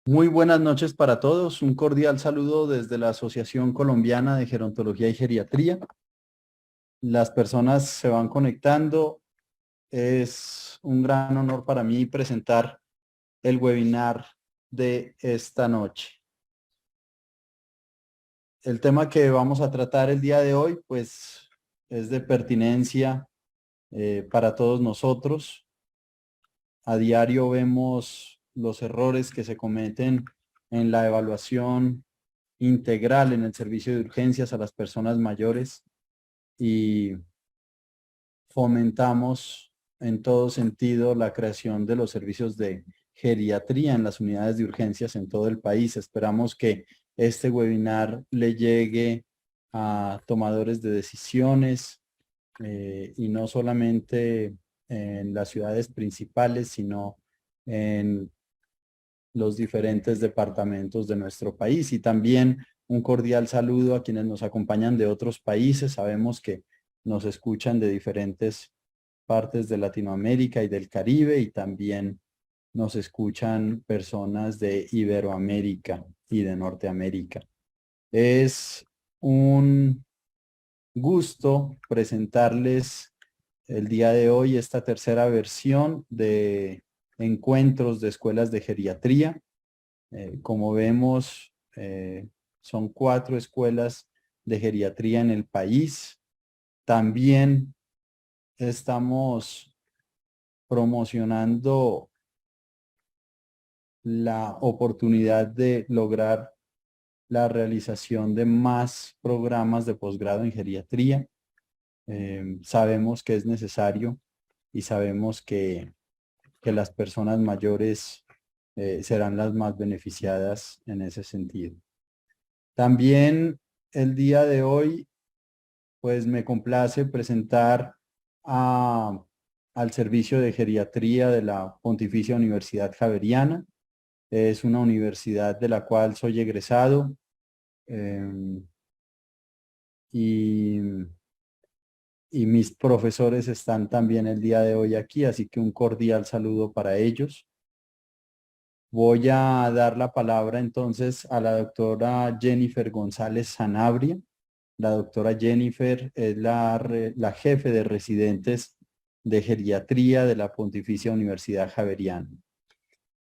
Muy buenas noches para todos. Un cordial saludo desde la Asociación Colombiana de Gerontología y Geriatría. Las personas se van conectando. Es un gran honor para mí presentar el webinar de esta noche. El tema que vamos a tratar el día de hoy, pues, es de pertinencia para todos nosotros. A diario vemos los errores que se cometen en la evaluación integral en el servicio de urgencias a las personas mayores y fomentamos en todo sentido la creación de los servicios de geriatría en las unidades de urgencias en todo el país. Esperamos que este webinar le llegue a tomadores de decisiones y no solamente en las ciudades principales, sino en los diferentes departamentos de nuestro país. Y también un cordial saludo a quienes nos acompañan de otros países. Sabemos que nos escuchan de diferentes partes de Latinoamérica y del Caribe, y también nos escuchan personas de Iberoamérica y de Norteamérica. Es un gusto presentarles el día de hoy esta tercera versión de encuentros de escuelas de geriatría. Como vemos, son 4 escuelas de geriatría en el país. También estamos promocionando la oportunidad de lograr la realización de más programas de posgrado en geriatría. Sabemos que es necesario y sabemos que las personas mayores serán las más beneficiadas en ese sentido. También el día de hoy, pues me complace presentar a- al servicio de geriatría de la Pontificia Universidad Javeriana. Es una universidad de la cual soy egresado eh, y, y mis profesores están también el día de hoy aquí, así que un cordial saludo para ellos. Voy a dar la palabra entonces a la doctora Jennifer González Sanabria. La doctora Jennifer es la jefe de residentes de geriatría de la Pontificia Universidad Javeriana.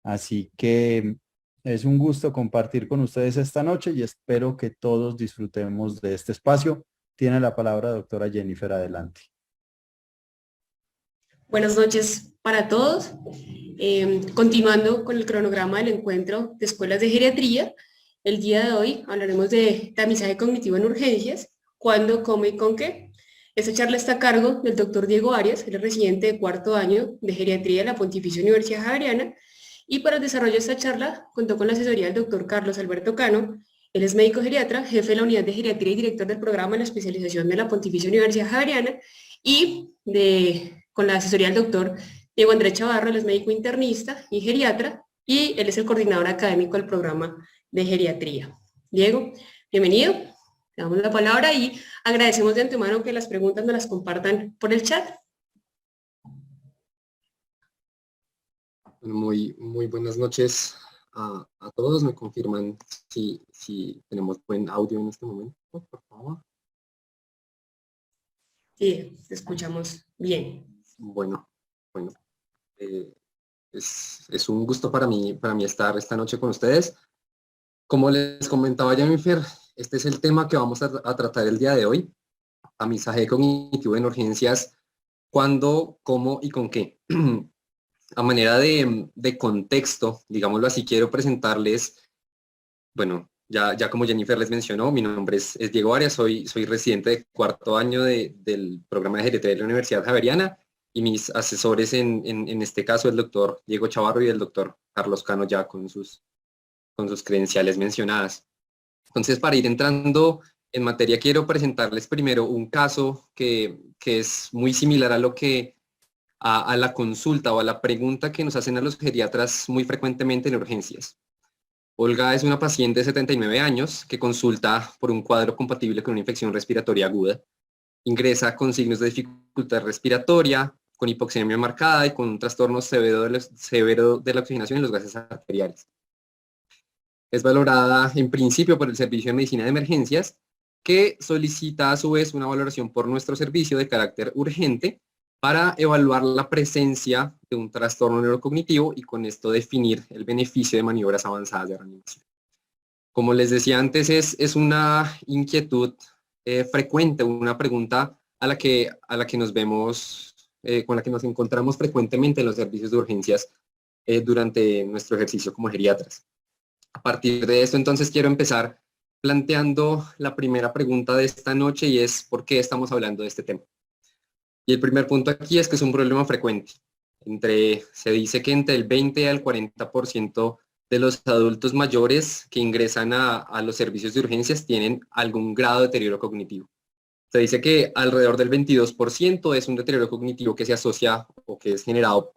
Así que es un gusto compartir con ustedes esta noche y espero que todos disfrutemos de este espacio. Tiene la palabra doctora Jennifer, adelante. Buenas noches para todos. Continuando con el cronograma del encuentro de escuelas de geriatría, el día de hoy hablaremos de tamizaje cognitivo en urgencias, cuándo, cómo y con qué. Esta charla está a cargo del doctor Diego Arias, él es residente de cuarto año de geriatría de la Pontificia Universidad Javeriana, y para el desarrollo de esta charla contó con la asesoría del doctor Carlos Alberto Cano. Él es médico geriatra, jefe de la unidad de geriatría y director del programa de la especialización de la Pontificia Universidad Javeriana, y con la asesoría del doctor Diego Andrés Chavarro, él es médico internista y geriatra, y él es el coordinador académico del programa de geriatría. Diego, bienvenido, le damos la palabra y agradecemos de antemano que las preguntas nos las compartan por el chat. Muy buenas noches a todos. Me confirman si tenemos buen audio en este momento, por favor. Sí, te escuchamos bien. Bueno, bueno. eh, es un gusto para mí estar esta noche con ustedes. Como les comentaba Jennifer, este es el tema que vamos a tratar el día de hoy. Tamizaje cognitivo en urgencias, cuándo, cómo y con qué. A manera de contexto, digámoslo así, quiero presentarles, bueno, ya como Jennifer les mencionó, mi nombre es Diego Arias, soy residente de cuarto año del programa de geriatría de la Universidad Javeriana, y mis asesores en este caso el doctor Diego Chavarro y el doctor Carlos Cano, ya con sus credenciales mencionadas. Entonces, para ir entrando en materia, quiero presentarles primero un caso que es muy similar a lo que a la consulta o a la pregunta que nos hacen a los geriatras muy frecuentemente en urgencias. Olga es una paciente de 79 años que consulta por un cuadro compatible con una infección respiratoria aguda. Ingresa con signos de dificultad respiratoria, con hipoxemia marcada y con un trastorno severo de la oxigenación y los gases arteriales. Es valorada en principio por el Servicio de Medicina de Emergencias, que solicita a su vez una valoración por nuestro servicio de carácter urgente para evaluar la presencia de un trastorno neurocognitivo y con esto definir el beneficio de maniobras avanzadas de reanimación. Como les decía antes, es una inquietud frecuente, una pregunta a la que nos vemos, con la que nos encontramos frecuentemente en los servicios de urgencias durante nuestro ejercicio como geriatras. A partir de esto, entonces, quiero empezar planteando la primera pregunta de esta noche y es ¿por qué estamos hablando de este tema? Y el primer punto aquí es que es un problema frecuente. Se dice que entre el 20 al 40% de los adultos mayores que ingresan a los servicios de urgencias tienen algún grado de deterioro cognitivo. Se dice que alrededor del 22% es un deterioro cognitivo que se asocia o que es generado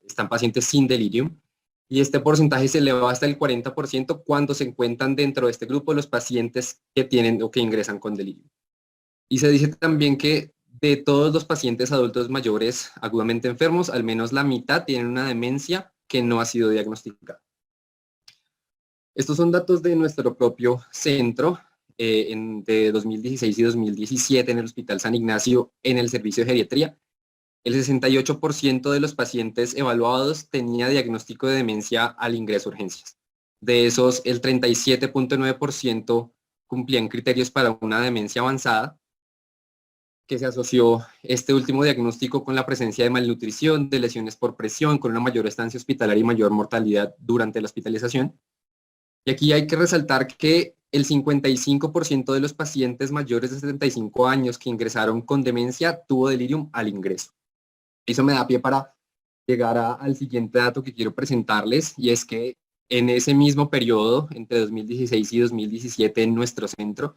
están pacientes sin delirium, y este porcentaje se eleva hasta el 40% cuando se encuentran dentro de este grupo los pacientes que tienen o que ingresan con delirium. Y se dice también que de todos los pacientes adultos mayores agudamente enfermos, al menos la mitad tienen una demencia que no ha sido diagnosticada. Estos son datos de nuestro propio centro de 2016 y 2017 en el Hospital San Ignacio en el servicio de geriatría. El 68% de los pacientes evaluados tenía diagnóstico de demencia al ingreso a urgencias. De esos, el 37.9% cumplían criterios para una demencia avanzada, que se asoció este último diagnóstico con la presencia de malnutrición, de lesiones por presión, con una mayor estancia hospitalaria y mayor mortalidad durante la hospitalización. Y aquí hay que resaltar que el 55% de los pacientes mayores de 75 años que ingresaron con demencia tuvo delirium al ingreso. Eso me da pie para llegar al siguiente dato que quiero presentarles, y es que en ese mismo periodo, entre 2016 y 2017, en nuestro centro,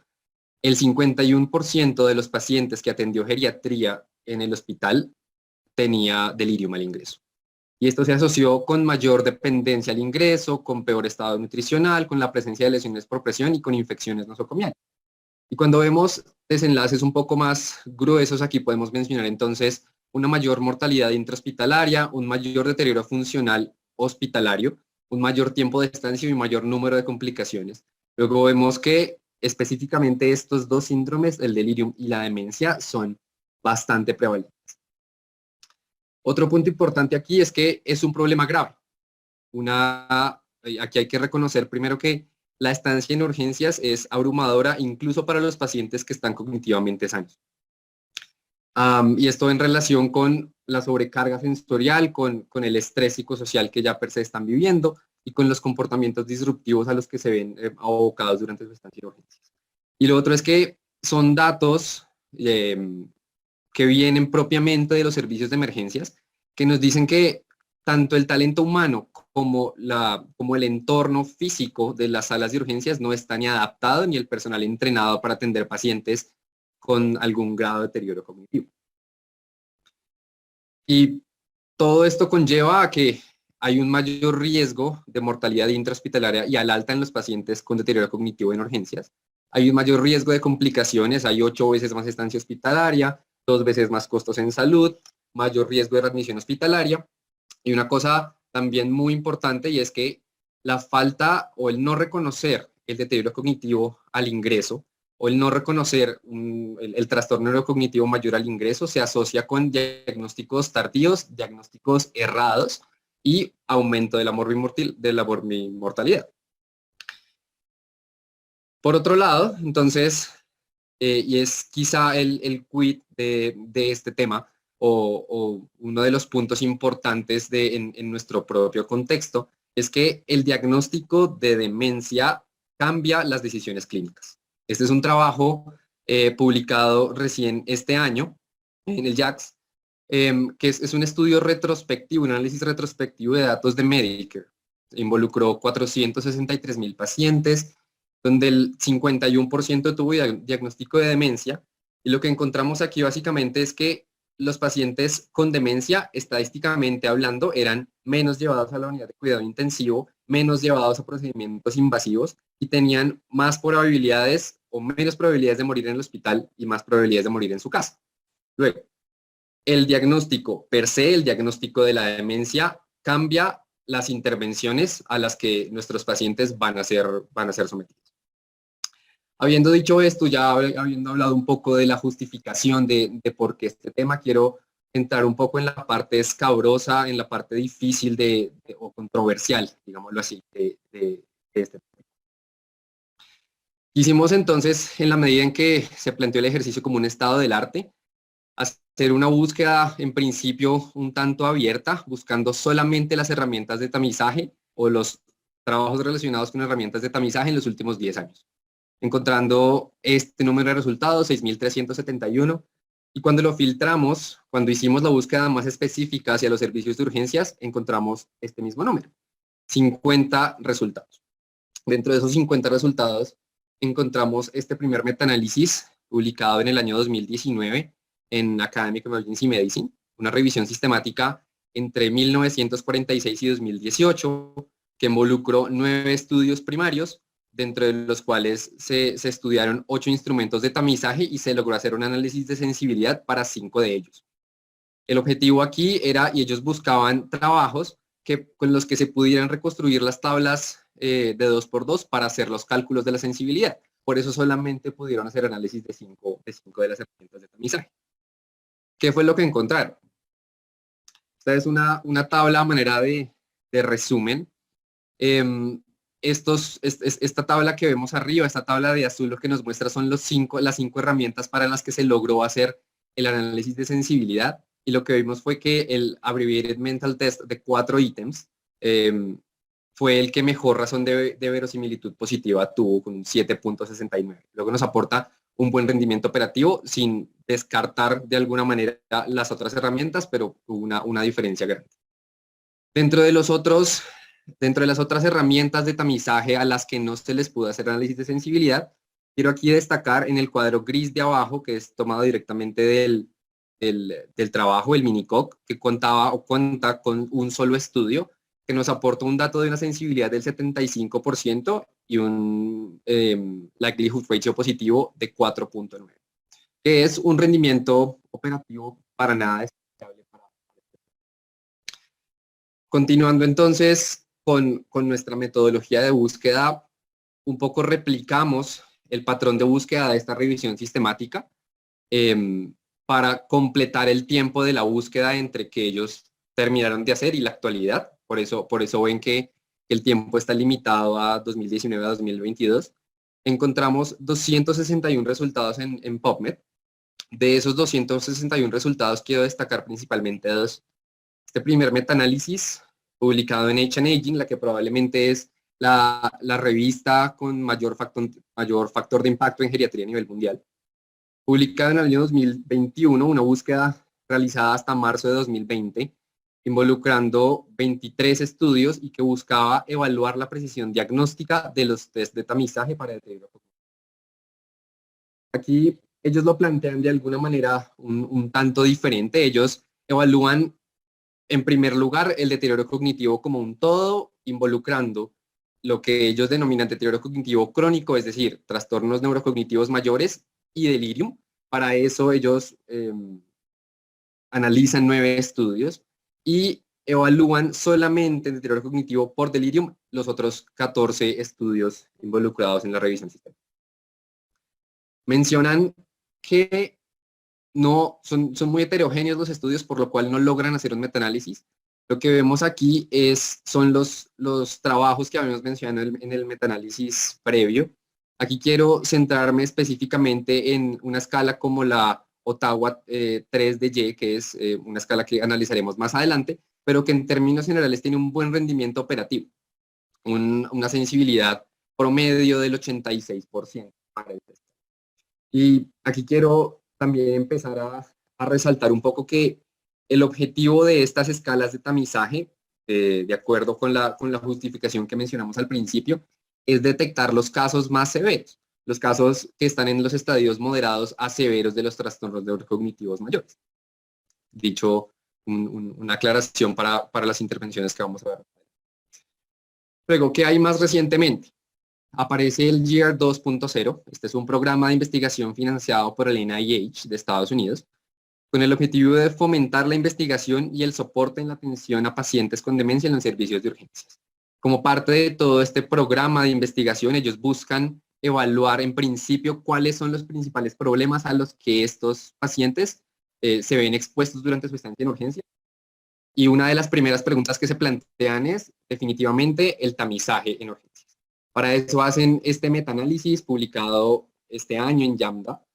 el 51% de los pacientes que atendió geriatría en el hospital tenía delirium al ingreso. Y esto se asoció con mayor dependencia al ingreso, con peor estado nutricional, con la presencia de lesiones por presión y con infecciones nosocomiales. Y cuando vemos desenlaces un poco más gruesos, aquí podemos mencionar entonces una mayor mortalidad intrahospitalaria, un mayor deterioro funcional hospitalario, un mayor tiempo de estancia y un mayor número de complicaciones. Luego vemos que específicamente estos dos síndromes, el delirium y la demencia, son bastante prevalentes. Otro punto importante aquí es que es un problema grave. Aquí hay que reconocer primero que la estancia en urgencias es abrumadora incluso para los pacientes que están cognitivamente sanos. Y esto en relación con la sobrecarga sensorial, con el estrés psicosocial que ya per se están viviendo y con los comportamientos disruptivos a los que se ven abocados durante su estancia en urgencias. Y lo otro es que son datos que vienen propiamente de los servicios de emergencias, que nos dicen que tanto el talento humano como el entorno físico de las salas de urgencias no está ni adaptado ni el personal entrenado para atender pacientes con algún grado de deterioro cognitivo. Y todo esto conlleva a que hay un mayor riesgo de mortalidad intrahospitalaria y al alta en los pacientes con deterioro cognitivo en urgencias. Hay un mayor riesgo de complicaciones, hay 8 veces más estancia hospitalaria, 2 veces más costos en salud, mayor riesgo de readmisión hospitalaria. Y una cosa también muy importante, y es que la falta o el no reconocer el deterioro cognitivo al ingreso o el no reconocer el trastorno neurocognitivo mayor al ingreso se asocia con diagnósticos tardíos, diagnósticos errados y aumento de la morbimortalidad. Por otro lado, entonces, y es quizá el quid de este tema, o uno de los puntos importantes en nuestro propio contexto, es que el diagnóstico de demencia cambia las decisiones clínicas. Este es un trabajo publicado recién este año en el JACS, que es un estudio retrospectivo, un análisis retrospectivo de datos de Medicare. Involucró 463,000 pacientes, donde el 51% tuvo diagnóstico de demencia, y lo que encontramos aquí básicamente es que los pacientes con demencia, estadísticamente hablando, eran menos llevados a la unidad de cuidado intensivo, menos llevados a procedimientos invasivos y tenían más probabilidades o menos probabilidades de morir en el hospital y más probabilidades de morir en su casa. Luego, el diagnóstico per se, el diagnóstico de la demencia, cambia las intervenciones a las que nuestros pacientes van a ser sometidos. Habiendo dicho esto, ya habiendo hablado un poco de la justificación de por qué este tema, quiero entrar un poco en la parte escabrosa, en la parte difícil o controversial, digámoslo así, de este tema. Hicimos entonces, en la medida en que se planteó el ejercicio como un estado del arte, hacer una búsqueda en principio un tanto abierta, buscando solamente las herramientas de tamizaje o los trabajos relacionados con herramientas de tamizaje en los últimos 10 años, encontrando este número de resultados, 6.371, y cuando lo filtramos, cuando hicimos la búsqueda más específica hacia los servicios de urgencias, encontramos este mismo número, 50 resultados. Dentro de esos 50 resultados, encontramos este primer metaanálisis publicado en el año 2019 en Academic Emergency Medicine, una revisión sistemática entre 1946 y 2018 que involucró 9 estudios primarios, dentro de los cuales se estudiaron 8 instrumentos de tamizaje y se logró hacer un análisis de sensibilidad para 5 de ellos. El objetivo aquí era, y ellos buscaban trabajos con los que se pudieran reconstruir las tablas de 2x2 para hacer los cálculos de la sensibilidad. Por eso solamente pudieron hacer análisis de 5 de las herramientas de tamizaje. ¿Qué fue lo que encontraron? Esta es una tabla a manera de resumen. Esta tabla que vemos arriba, esta tabla de azul, lo que nos muestra son las 5 herramientas para las que se logró hacer el análisis de sensibilidad. Y lo que vimos fue que el Abbreviated Mental Test de 4 ítems fue el que mejor razón de verosimilitud positiva tuvo, con 7.69. Luego nos aporta un buen rendimiento operativo sin descartar de alguna manera las otras herramientas, pero hubo una diferencia grande. Dentro de las otras herramientas de tamizaje a las que no se les pudo hacer análisis de sensibilidad, quiero aquí destacar en el cuadro gris de abajo, que es tomado directamente del trabajo, el Minicoc, que cuenta con un solo estudio, que nos aporta un dato de una sensibilidad del 75% y un likelihood ratio positivo de 4.9, que es un rendimiento operativo para nada descartable. Continuando entonces con nuestra metodología de búsqueda, un poco replicamos el patrón de búsqueda de esta revisión sistemática para completar el tiempo de la búsqueda entre que ellos terminaron de hacer y la actualidad. Por eso ven que el tiempo está limitado a 2019 a 2022. Encontramos 261 resultados en PubMed. De esos 261 resultados quiero destacar principalmente 2. Este primer metaanálisis, publicado en H&Aging, la que probablemente es la revista con mayor factor de impacto en geriatría a nivel mundial. Publicado en el año 2021, una búsqueda realizada hasta marzo de 2020, involucrando 23 estudios y que buscaba evaluar la precisión diagnóstica de los test de tamizaje para deterioro cognitivo. Aquí ellos lo plantean de alguna manera un tanto diferente. Ellos evalúan, en primer lugar, el deterioro cognitivo como un todo, involucrando lo que ellos denominan deterioro cognitivo crónico, es decir, trastornos neurocognitivos mayores y delirium. Para eso ellos analizan 9 estudios y evalúan solamente el deterioro cognitivo por delirium los otros 14 estudios involucrados en la revisión sistemática. Mencionan que son muy heterogéneos los estudios, por lo cual no logran hacer un metaanálisis. Lo que vemos aquí son los trabajos que habíamos mencionado en el metaanálisis previo. Aquí quiero centrarme específicamente en una escala como la Ottawa 3-DY, que es una escala que analizaremos más adelante, pero que en términos generales tiene un buen rendimiento operativo, una sensibilidad promedio del 86% para el test. Y aquí quiero también empezar a resaltar un poco que el objetivo de estas escalas de tamizaje, de acuerdo con la justificación que mencionamos al principio, es detectar los casos más severos, los casos que están en los estadios moderados a severos de los trastornos neurocognitivos mayores. Dicho, una aclaración para las intervenciones que vamos a ver. Luego, ¿qué hay más recientemente? Aparece el GEAR 2.0. Este es un programa de investigación financiado por el NIH de Estados Unidos, con el objetivo de fomentar la investigación y el soporte en la atención a pacientes con demencia en los servicios de urgencias. Como parte de todo este programa de investigación, ellos buscan evaluar en principio cuáles son los principales problemas a los que estos pacientes se ven expuestos durante su estancia en urgencia. Y una de las primeras preguntas que se plantean es definitivamente el tamizaje en urgencias. Para eso hacen este metaanálisis publicado este año en JAMDA,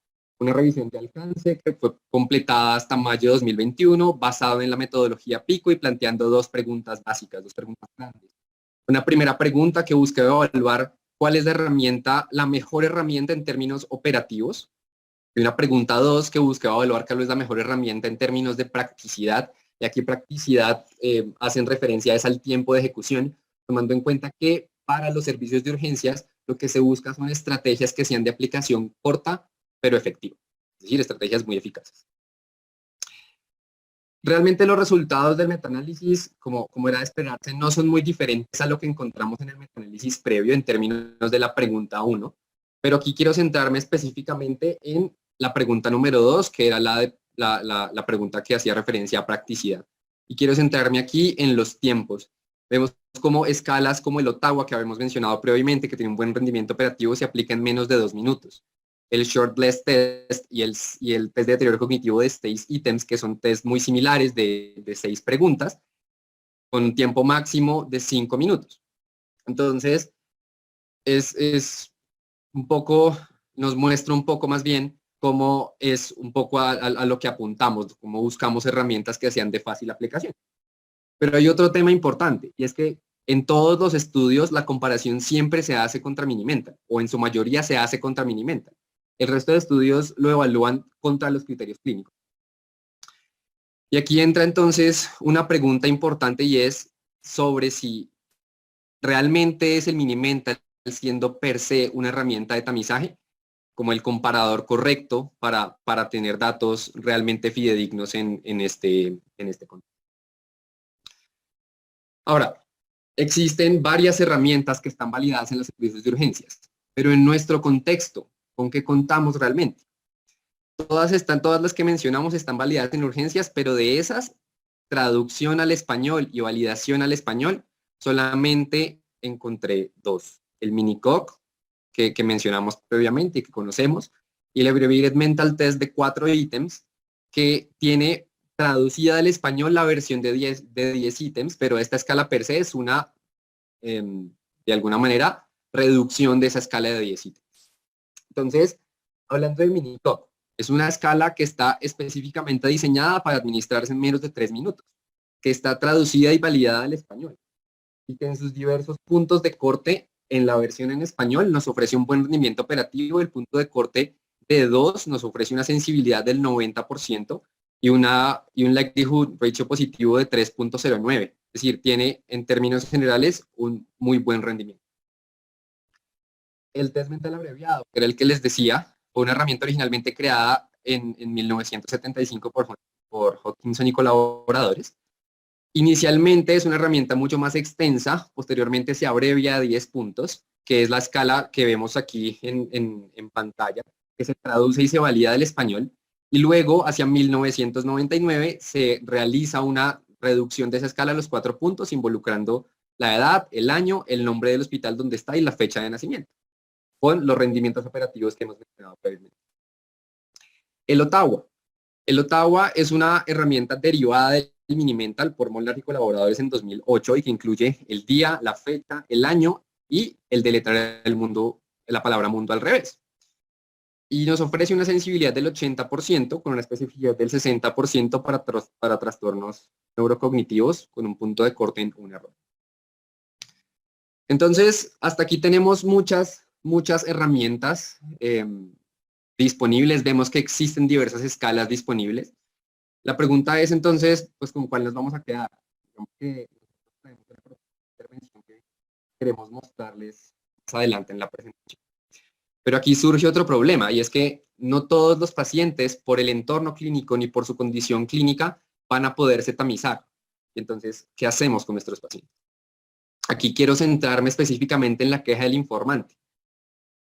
una revisión de alcance que fue completada hasta mayo de 2021, basado en la metodología PICO y planteando dos preguntas básicas, dos preguntas grandes. Una primera pregunta que busca evaluar cuál es la mejor herramienta en términos operativos. Y una pregunta 2 que busca evaluar cuál es la mejor herramienta en términos de practicidad. Y aquí practicidad hacen referencia al tiempo de ejecución, tomando en cuenta que para los servicios de urgencias lo que se busca son estrategias que sean de aplicación corta, pero efectiva. Es decir, estrategias muy eficaces. Realmente los resultados del metaanálisis, como era de esperarse, no son muy diferentes a lo que encontramos en el metaanálisis previo en términos de la pregunta 1, pero aquí quiero centrarme específicamente en la pregunta número 2, que era la pregunta que hacía referencia a practicidad. Y quiero centrarme aquí en los tiempos. Vemos como escalas como el Ottawa, que habíamos mencionado previamente, que tiene un buen rendimiento operativo, se aplica en menos de 2 minutos. El Short Blast Test y el test de deterioro cognitivo de 6 ítems, que son test muy similares de 6 preguntas, con un tiempo máximo de 5 minutos. Entonces, es un poco, nos muestra un poco más bien cómo es un poco a lo que apuntamos, cómo buscamos herramientas que sean de fácil aplicación. Pero hay otro tema importante, y es que en todos los estudios la comparación siempre se hace contra Minimental, o en su mayoría se hace contra Minimental. El resto de estudios lo evalúan contra los criterios clínicos. Y aquí entra entonces una pregunta importante y es sobre si realmente es el Minimental siendo per se una herramienta de tamizaje como el comparador correcto para tener datos realmente fidedignos en este contexto. Ahora, existen varias herramientas que están validadas en los servicios de urgencias, pero en nuestro contexto, ¿con qué contamos realmente? Todas las que mencionamos están validadas en urgencias, pero de esas, traducción al español y validación al español, solamente encontré 2. El Minicoc, que mencionamos previamente y que conocemos, y el Abbreviated Mental Test de 4 ítems, que tiene traducida al español la versión de 10 ítems, pero esta escala per se es una, de alguna manera, reducción de esa escala de 10 ítems. Entonces, hablando de Minicoc, es una escala que está específicamente diseñada para administrarse en menos de 3 minutos, que está traducida y validada al español, y que en sus diversos puntos de corte en la versión en español nos ofrece un buen rendimiento operativo. El punto de corte de 2 nos ofrece una sensibilidad del 90% y un likelihood ratio positivo de 3.09. Es decir, tiene en términos generales un muy buen rendimiento. El test mental abreviado, que era el que les decía, fue una herramienta originalmente creada en 1975 por Hodgkinson y colaboradores. Inicialmente es una herramienta mucho más extensa, posteriormente se abrevia a 10 puntos, que es la escala que vemos aquí en pantalla, que se traduce y se valida del español, y luego hacia 1999 se realiza una reducción de esa escala a los 4 puntos, involucrando la edad, el año, el nombre del hospital donde está y la fecha de nacimiento, con los rendimientos operativos que hemos mencionado previamente. El Ottawa. El Ottawa es una herramienta derivada del Minimental por Molnar y colaboradores en 2008 y que incluye el día, la fecha, el año y el deletrear el mundo, la palabra mundo al revés. Y nos ofrece una sensibilidad del 80% con una especificidad del 60% para trastornos neurocognitivos con un punto de corte en un error. Entonces, hasta aquí tenemos muchas herramientas disponibles. Vemos que existen diversas escalas disponibles. La pregunta es entonces, pues, ¿con cuál nos vamos a quedar? Digamos que tenemos una intervención que queremos mostrarles más adelante en la presentación. Pero aquí surge otro problema, y es que no todos los pacientes, por el entorno clínico ni por su condición clínica, van a poderse tamizar. Entonces, ¿qué hacemos con nuestros pacientes? Aquí quiero centrarme específicamente en la queja del informante.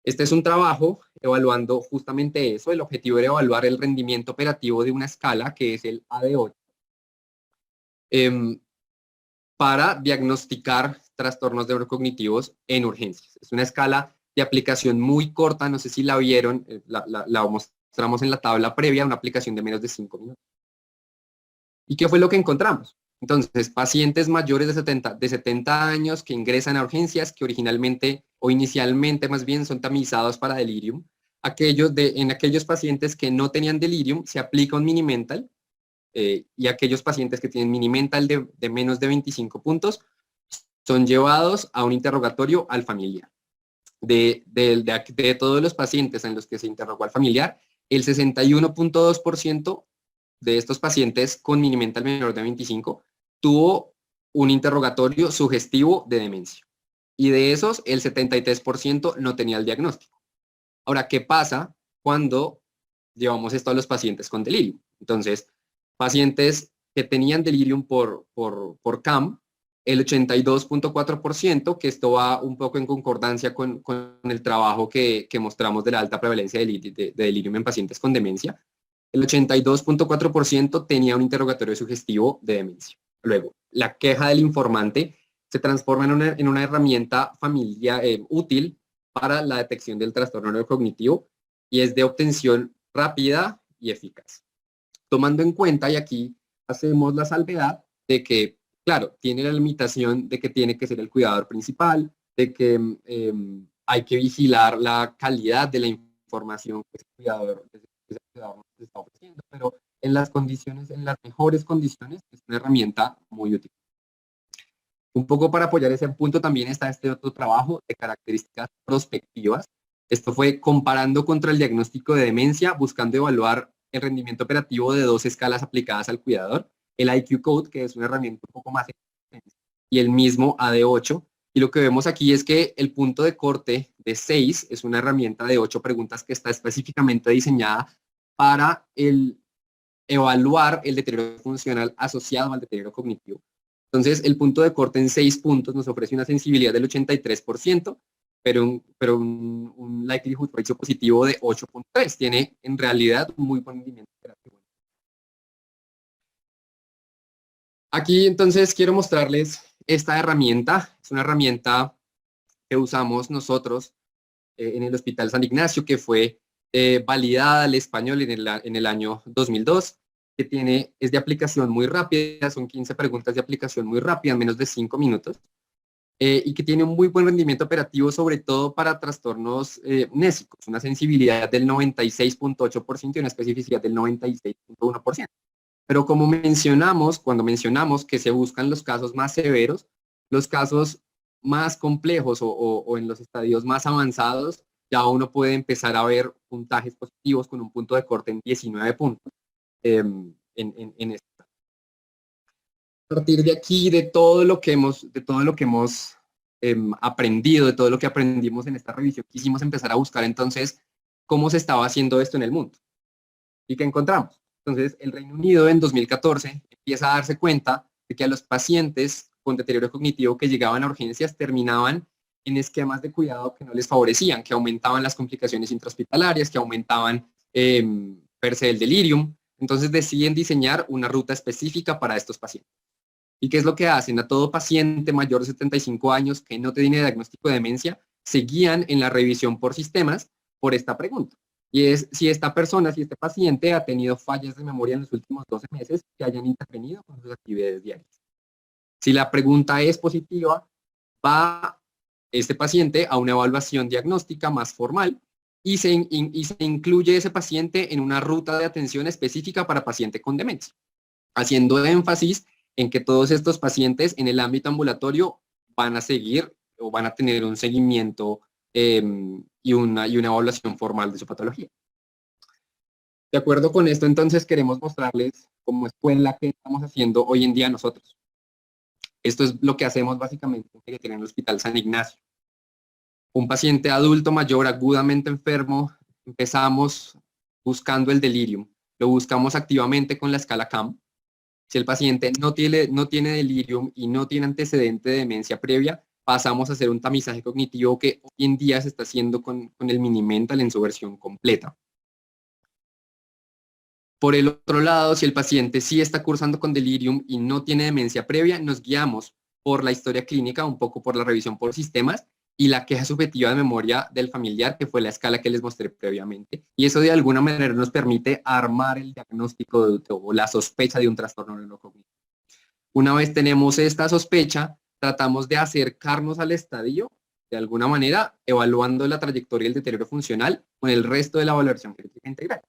Este es un trabajo evaluando justamente eso. El objetivo era evaluar el rendimiento operativo de una escala que es el AD8 para diagnosticar trastornos neurocognitivos en urgencias. Es una escala de aplicación muy corta, no sé si la vieron, la mostramos en la tabla previa, una aplicación de menos de 5 minutos. ¿Y qué fue lo que encontramos? Entonces, pacientes mayores de 70 años que ingresan a urgencias, que originalmente o inicialmente más bien son tamizados para delirium. En aquellos pacientes que no tenían delirium se aplica un minimental y aquellos pacientes que tienen minimental de menos de 25 puntos son llevados a un interrogatorio al familiar. De todos los pacientes en los que se interrogó al familiar, el 61.2% de estos pacientes con minimental menor de 25 tuvo un interrogatorio sugestivo de demencia. Y de esos, el 73% no tenía el diagnóstico. Ahora, ¿qué pasa cuando llevamos esto a los pacientes con delirium? Entonces, pacientes que tenían delirium por CAM, el 82.4%, que esto va un poco en concordancia con el trabajo que mostramos de la alta prevalencia de delirium en pacientes con demencia, el 82.4% tenía un interrogatorio sugestivo de demencia. Luego, la queja del informante se transforma en una herramienta útil para la detección del trastorno neurocognitivo y es de obtención rápida y eficaz. Tomando en cuenta, y aquí hacemos la salvedad de que, claro, tiene la limitación de que tiene que ser el cuidador principal, de que hay que vigilar la calidad de la información que ese cuidador nos está ofreciendo, pero en las mejores condiciones, es una herramienta muy útil. Un poco para apoyar ese punto también está este otro trabajo de características prospectivas. Esto fue comparando contra el diagnóstico de demencia, buscando evaluar el rendimiento operativo de 2 escalas aplicadas al cuidador, el IQ Code, que es una herramienta un poco más extensa, y el mismo AD8. Y lo que vemos aquí es que el punto de corte de 6 es una herramienta de 8 preguntas que está específicamente diseñada para evaluar el deterioro funcional asociado al deterioro cognitivo. Entonces, el punto de corte en 6 puntos nos ofrece una sensibilidad del 83%, pero un likelihood ratio positivo de 8.3. Tiene en realidad un muy buen rendimiento operativo. Aquí entonces quiero mostrarles esta herramienta. Es una herramienta que usamos nosotros en el Hospital San Ignacio, que fue validada al español en el año 2002, que es de aplicación muy rápida, son 15 preguntas de aplicación muy rápida, en menos de 5 minutos, y que tiene un muy buen rendimiento operativo, sobre todo para trastornos nésicos, una sensibilidad del 96.8% y una especificidad del 96.1%. Pero como cuando mencionamos que se buscan los casos más severos, los casos más complejos o en los estadios más avanzados, ya uno puede empezar a ver puntajes positivos con un punto de corte en 19 puntos. En esta. A partir de aquí, de todo lo que hemos aprendido, de todo lo que aprendimos en esta revisión, quisimos empezar a buscar entonces cómo se estaba haciendo esto en el mundo. ¿Y qué encontramos? Entonces, el Reino Unido en 2014 empieza a darse cuenta de que a los pacientes con deterioro cognitivo que llegaban a urgencias terminaban en esquemas de cuidado que no les favorecían, que aumentaban las complicaciones intrahospitalarias, que aumentaban per se el delirium. Entonces deciden diseñar una ruta específica para estos pacientes. ¿Y qué es lo que hacen? A todo paciente mayor de 75 años que no tiene diagnóstico de demencia, se guían en la revisión por sistemas por esta pregunta. Y es si este paciente ha tenido fallas de memoria en los últimos 12 meses que hayan intervenido con sus actividades diarias. Si la pregunta es positiva, va este paciente a una evaluación diagnóstica más formal y se incluye ese paciente en una ruta de atención específica para paciente con demencia, haciendo énfasis en que todos estos pacientes en el ámbito ambulatorio van a seguir o van a tener un seguimiento y una evaluación formal de su patología. De acuerdo con esto, entonces queremos mostrarles como escuela qué estamos haciendo hoy en día nosotros. Esto es lo que hacemos básicamente en el Hospital San Ignacio. Un paciente adulto mayor agudamente enfermo, empezamos buscando el delirium. Lo buscamos activamente con la escala CAM. Si el paciente no tiene delirium y no tiene antecedente de demencia previa, pasamos a hacer un tamizaje cognitivo que hoy en día se está haciendo con el Mini-Mental en su versión completa. Por el otro lado, si el paciente sí está cursando con delirium y no tiene demencia previa, nos guiamos por la historia clínica, un poco por la revisión por sistemas y la queja subjetiva de memoria del familiar, que fue la escala que les mostré previamente. Y eso de alguna manera nos permite armar el diagnóstico o la sospecha de un trastorno neurocognitivo. Una vez tenemos esta sospecha, tratamos de acercarnos al estadio, de alguna manera, evaluando la trayectoria del deterioro funcional con el resto de la valoración crítica integral.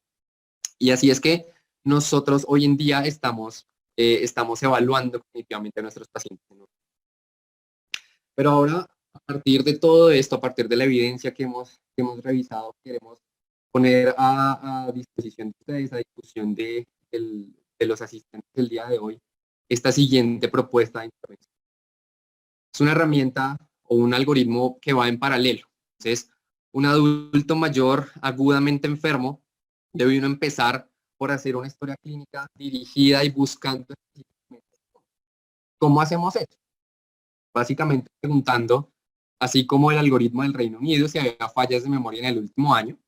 Y así es que nosotros hoy en día estamos evaluando cognitivamente a nuestros pacientes. Pero ahora, a partir de todo esto, a partir de la evidencia que hemos revisado, queremos poner a disposición de ustedes, a discusión de los asistentes del día de hoy, esta siguiente propuesta de intervención. Es una herramienta o un algoritmo que va en paralelo. Entonces, un adulto mayor agudamente enfermo debe uno empezar por hacer una historia clínica dirigida y buscando cómo hacemos eso. Básicamente preguntando, así como el algoritmo del Reino Unido, si había fallas de memoria en el último año,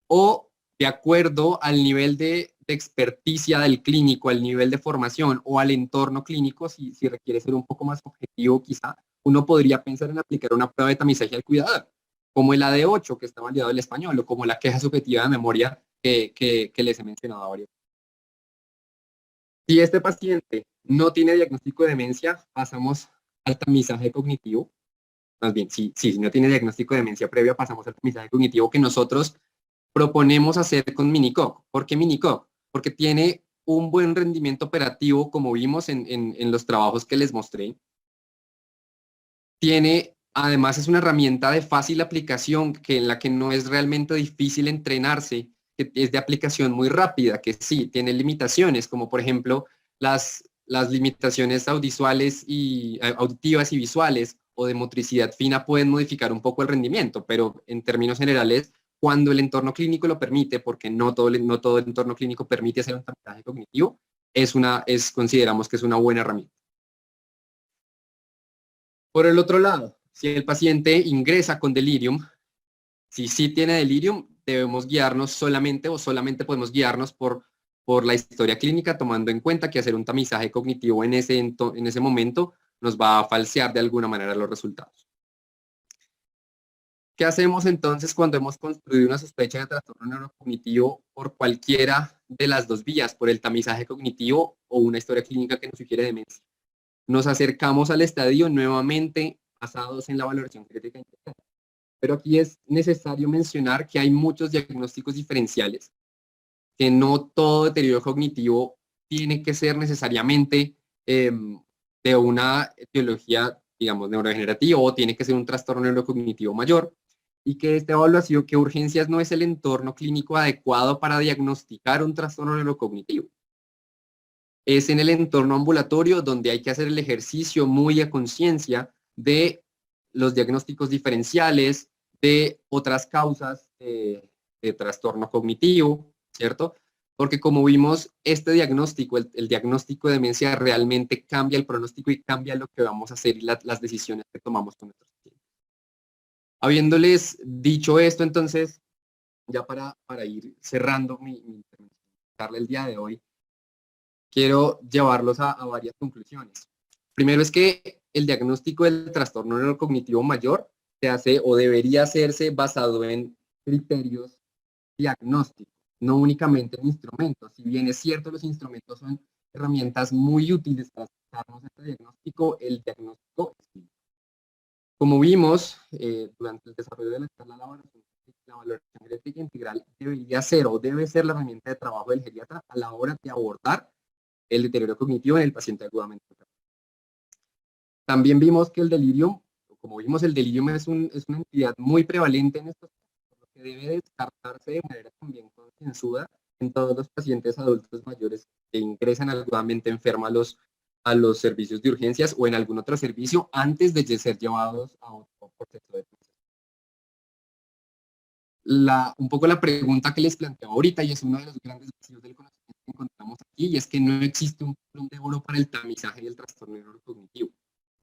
o de acuerdo al nivel de experticia del clínico, al nivel de formación o al entorno clínico, si requiere ser un poco más objetivo quizá, uno podría pensar en aplicar una prueba de tamizaje al cuidador, como el AD8 que está validado en el español, o como la queja subjetiva de memoria que les he mencionado ahora. Si este paciente no tiene diagnóstico de demencia, pasamos al tamizaje cognitivo. Más bien, si no tiene diagnóstico de demencia previa, pasamos al tamizaje cognitivo que nosotros proponemos hacer con Minicoc. ¿Por qué Minicoc? Porque tiene un buen rendimiento operativo, como vimos en los trabajos que les mostré. Además, es una herramienta de fácil aplicación, en la que no es realmente difícil entrenarse, que es de aplicación muy rápida, que sí, tiene limitaciones, como por ejemplo las limitaciones auditivas y visuales o de motricidad fina pueden modificar un poco el rendimiento, pero en términos generales, cuando el entorno clínico lo permite, porque no todo el entorno clínico permite hacer un tamizaje cognitivo, consideramos que es una buena herramienta. Por el otro lado, si el paciente ingresa con delirium, si sí tiene delirium, debemos guiarnos solamente podemos guiarnos por la historia clínica, tomando en cuenta que hacer un tamizaje cognitivo en ese momento nos va a falsear de alguna manera los resultados. ¿Qué hacemos entonces cuando hemos construido una sospecha de trastorno neurocognitivo por cualquiera de las dos vías, por el tamizaje cognitivo o una historia clínica que nos sugiere demencia? Nos acercamos al estadio nuevamente basados en la valoración crítica integral. Pero aquí es necesario mencionar que hay muchos diagnósticos diferenciales, que no todo deterioro cognitivo tiene que ser necesariamente de una etiología, digamos, neurodegenerativa, o tiene que ser un trastorno neurocognitivo mayor, y que esta evaluación, que urgencias no es el entorno clínico adecuado para diagnosticar un trastorno neurocognitivo. Es en el entorno ambulatorio donde hay que hacer el ejercicio muy a conciencia de los diagnósticos diferenciales, de otras causas de trastorno cognitivo, ¿cierto? Porque como vimos, este diagnóstico, el diagnóstico de demencia realmente cambia el pronóstico y cambia lo que vamos a hacer y las decisiones que tomamos con nuestros pacientes. Habiéndoles dicho esto, entonces, ya para ir cerrando mi intervención el día de hoy, quiero llevarlos a varias conclusiones. Primero es que el diagnóstico del trastorno neurocognitivo mayor se hace o debería hacerse basado en criterios diagnósticos, no únicamente en instrumentos. Si bien es cierto, los instrumentos son herramientas muy útiles para hacernos este diagnóstico, el diagnóstico es clínico. Como vimos durante el desarrollo de la charla, la valoración geriátrica integral debería ser o debe ser la herramienta de trabajo del geriatra a la hora de abordar el deterioro cognitivo en el paciente agudamente enfermo. También vimos que el delirium, como vimos, el delirium es una entidad muy prevalente en estos casos, por lo que debe descartarse de manera también concienzuda en todos los pacientes adultos mayores que ingresan agudamente enfermos a los servicios de urgencias o en algún otro servicio antes de ser llevados a otro proceso de atención. Un poco la pregunta que les planteaba ahorita, y es uno de los grandes vacíos del conocimiento que encontramos aquí, y es que no existe un patrón de oro para el tamizaje del trastorno neurocognitivo.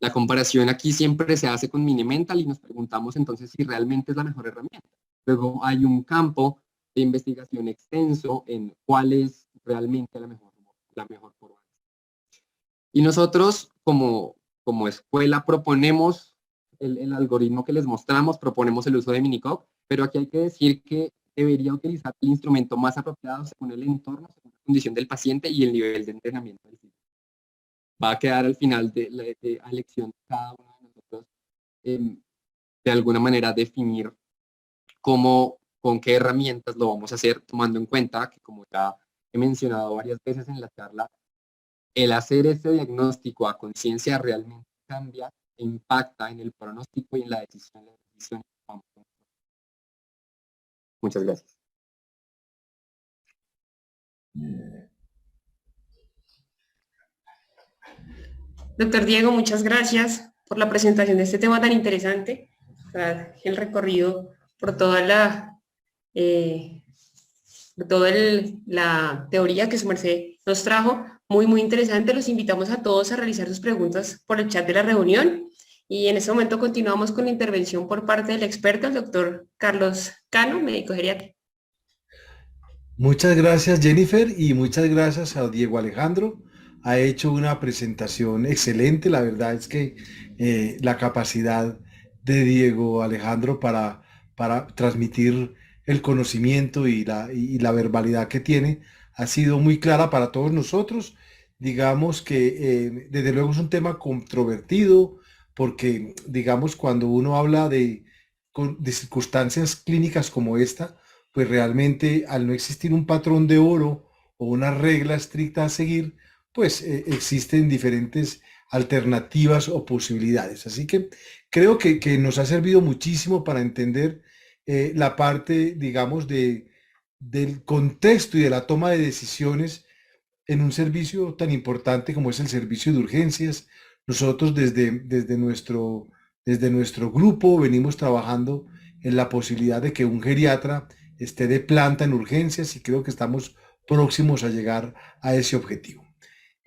La comparación aquí siempre se hace con Minimental y nos preguntamos entonces si realmente es la mejor herramienta. Luego hay un campo de investigación extenso en cuál es realmente la mejor forma. Y nosotros como escuela proponemos el algoritmo que les mostramos, proponemos el uso de Minicoc, pero aquí hay que decir que debería utilizar el instrumento más apropiado según el entorno, según la condición del paciente y el nivel de entrenamiento del sistema. Va a quedar al final de la elección de cada uno de nosotros, de alguna manera definir con qué herramientas lo vamos a hacer, tomando en cuenta que, como ya he mencionado varias veces en la charla, el hacer ese diagnóstico a conciencia realmente cambia e impacta en el pronóstico y en la decisión. Muchas gracias. Doctor Diego, muchas gracias por la presentación de este tema tan interesante, el recorrido por toda la teoría que su merced nos trajo, muy interesante. Los invitamos a todos a realizar sus preguntas por el chat de la reunión y en este momento continuamos con la intervención por parte del experto, el doctor Carlos Cano, médico geriatra. Muchas gracias, Jennifer, y muchas gracias a Diego Alejandro. Ha hecho una presentación excelente. La verdad es que la capacidad de Diego Alejandro para transmitir el conocimiento y la verbalidad que tiene ha sido muy clara para todos nosotros. Digamos que desde luego es un tema controvertido porque, digamos, cuando uno habla de circunstancias clínicas como esta, pues realmente al no existir un patrón de oro o una regla estricta a seguir, pues existen diferentes alternativas o posibilidades. Así que creo que nos ha servido muchísimo para entender la parte, digamos, del contexto y de la toma de decisiones en un servicio tan importante como es el servicio de urgencias. Nosotros desde nuestro grupo venimos trabajando en la posibilidad de que un geriatra esté de planta en urgencias y creo que estamos próximos a llegar a ese objetivo.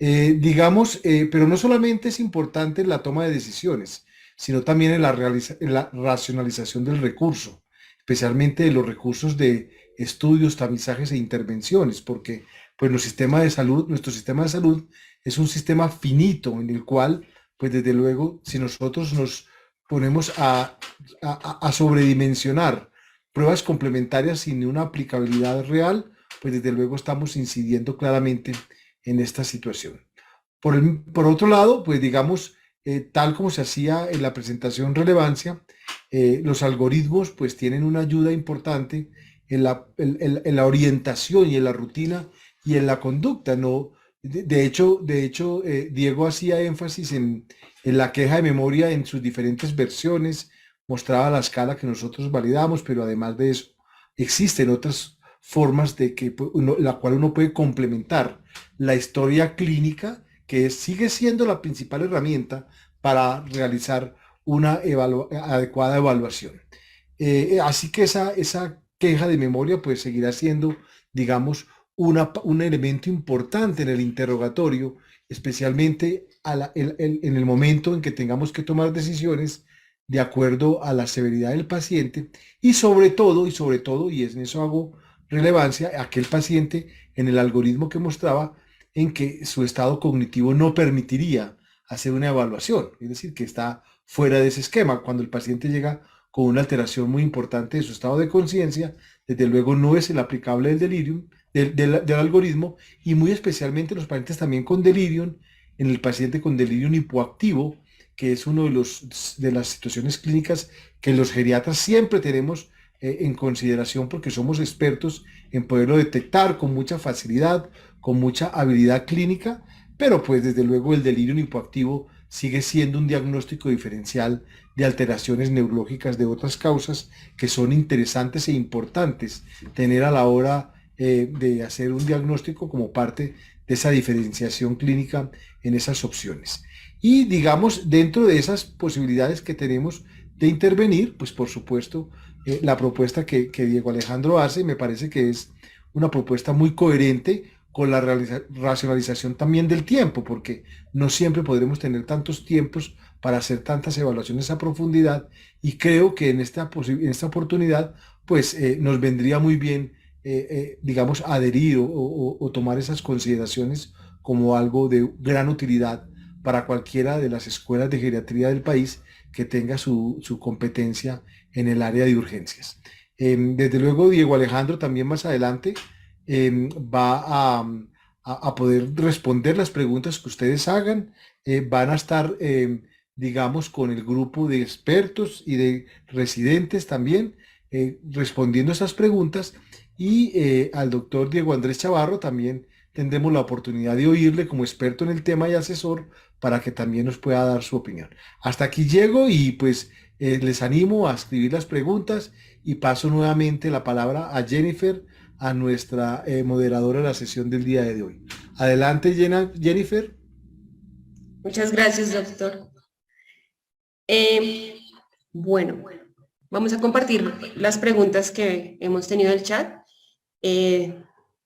Pero no solamente es importante en la toma de decisiones, sino también en la racionalización del recurso, especialmente de los recursos de estudios, tamizajes e intervenciones, porque pues nuestro sistema de salud es un sistema finito en el cual, pues desde luego, si nosotros nos ponemos a sobredimensionar pruebas complementarias sin una aplicabilidad real, pues desde luego estamos incidiendo claramente en esta situación. Por otro lado, pues digamos, tal como se hacía en la presentación relevancia, los algoritmos pues tienen una ayuda importante en la orientación y en la rutina y en la conducta. ¿No? De hecho, Diego hacía énfasis en la queja de memoria en sus diferentes versiones, mostraba la escala que nosotros validamos, pero además de eso, existen otras formas de la cual uno puede complementar la historia clínica, que sigue siendo la principal herramienta para realizar una adecuada evaluación. Así que esa queja de memoria pues seguirá siendo, digamos, un elemento importante en el interrogatorio, especialmente en el momento en que tengamos que tomar decisiones de acuerdo a la severidad del paciente y sobre todo, y en eso hago relevancia, aquel paciente en el algoritmo que mostraba en que su estado cognitivo no permitiría hacer una evaluación, es decir, que está fuera de ese esquema. Cuando el paciente llega con una alteración muy importante de su estado de conciencia, desde luego no es el aplicable del delirium, del algoritmo, y muy especialmente los pacientes también con delirium, en el paciente con delirium hipoactivo, que es uno de las situaciones clínicas que los geriatras siempre tenemos en consideración porque somos expertos en poderlo detectar con mucha facilidad, con mucha habilidad clínica, pero pues desde luego el delirium hipoactivo sigue siendo un diagnóstico diferencial de alteraciones neurológicas de otras causas que son interesantes e importantes tener a la hora de hacer un diagnóstico como parte de esa diferenciación clínica en esas opciones. Y digamos, dentro de esas posibilidades que tenemos de intervenir, pues por supuesto, la propuesta que Diego Alejandro hace me parece que es una propuesta muy coherente con la racionalización también del tiempo, porque no siempre podremos tener tantos tiempos para hacer tantas evaluaciones a profundidad, y creo que en esta oportunidad pues nos vendría muy bien, digamos, adherir o tomar esas consideraciones como algo de gran utilidad para cualquiera de las escuelas de geriatría del país que tenga su competencia en el área de urgencias. Desde luego, Diego Alejandro también más adelante va a poder responder las preguntas que ustedes hagan. Van a estar, digamos, con el grupo de expertos y de residentes también, respondiendo esas preguntas. Y al doctor Diego Andrés Chavarro también tendremos la oportunidad de oírle como experto en el tema y asesor para que también nos pueda dar su opinión. Hasta aquí llego y pues les animo a escribir las preguntas y paso nuevamente la palabra a Jennifer, a nuestra moderadora de la sesión del día de hoy. Adelante, Jennifer. Muchas gracias, doctor. Bueno, vamos a compartir las preguntas que hemos tenido en el chat.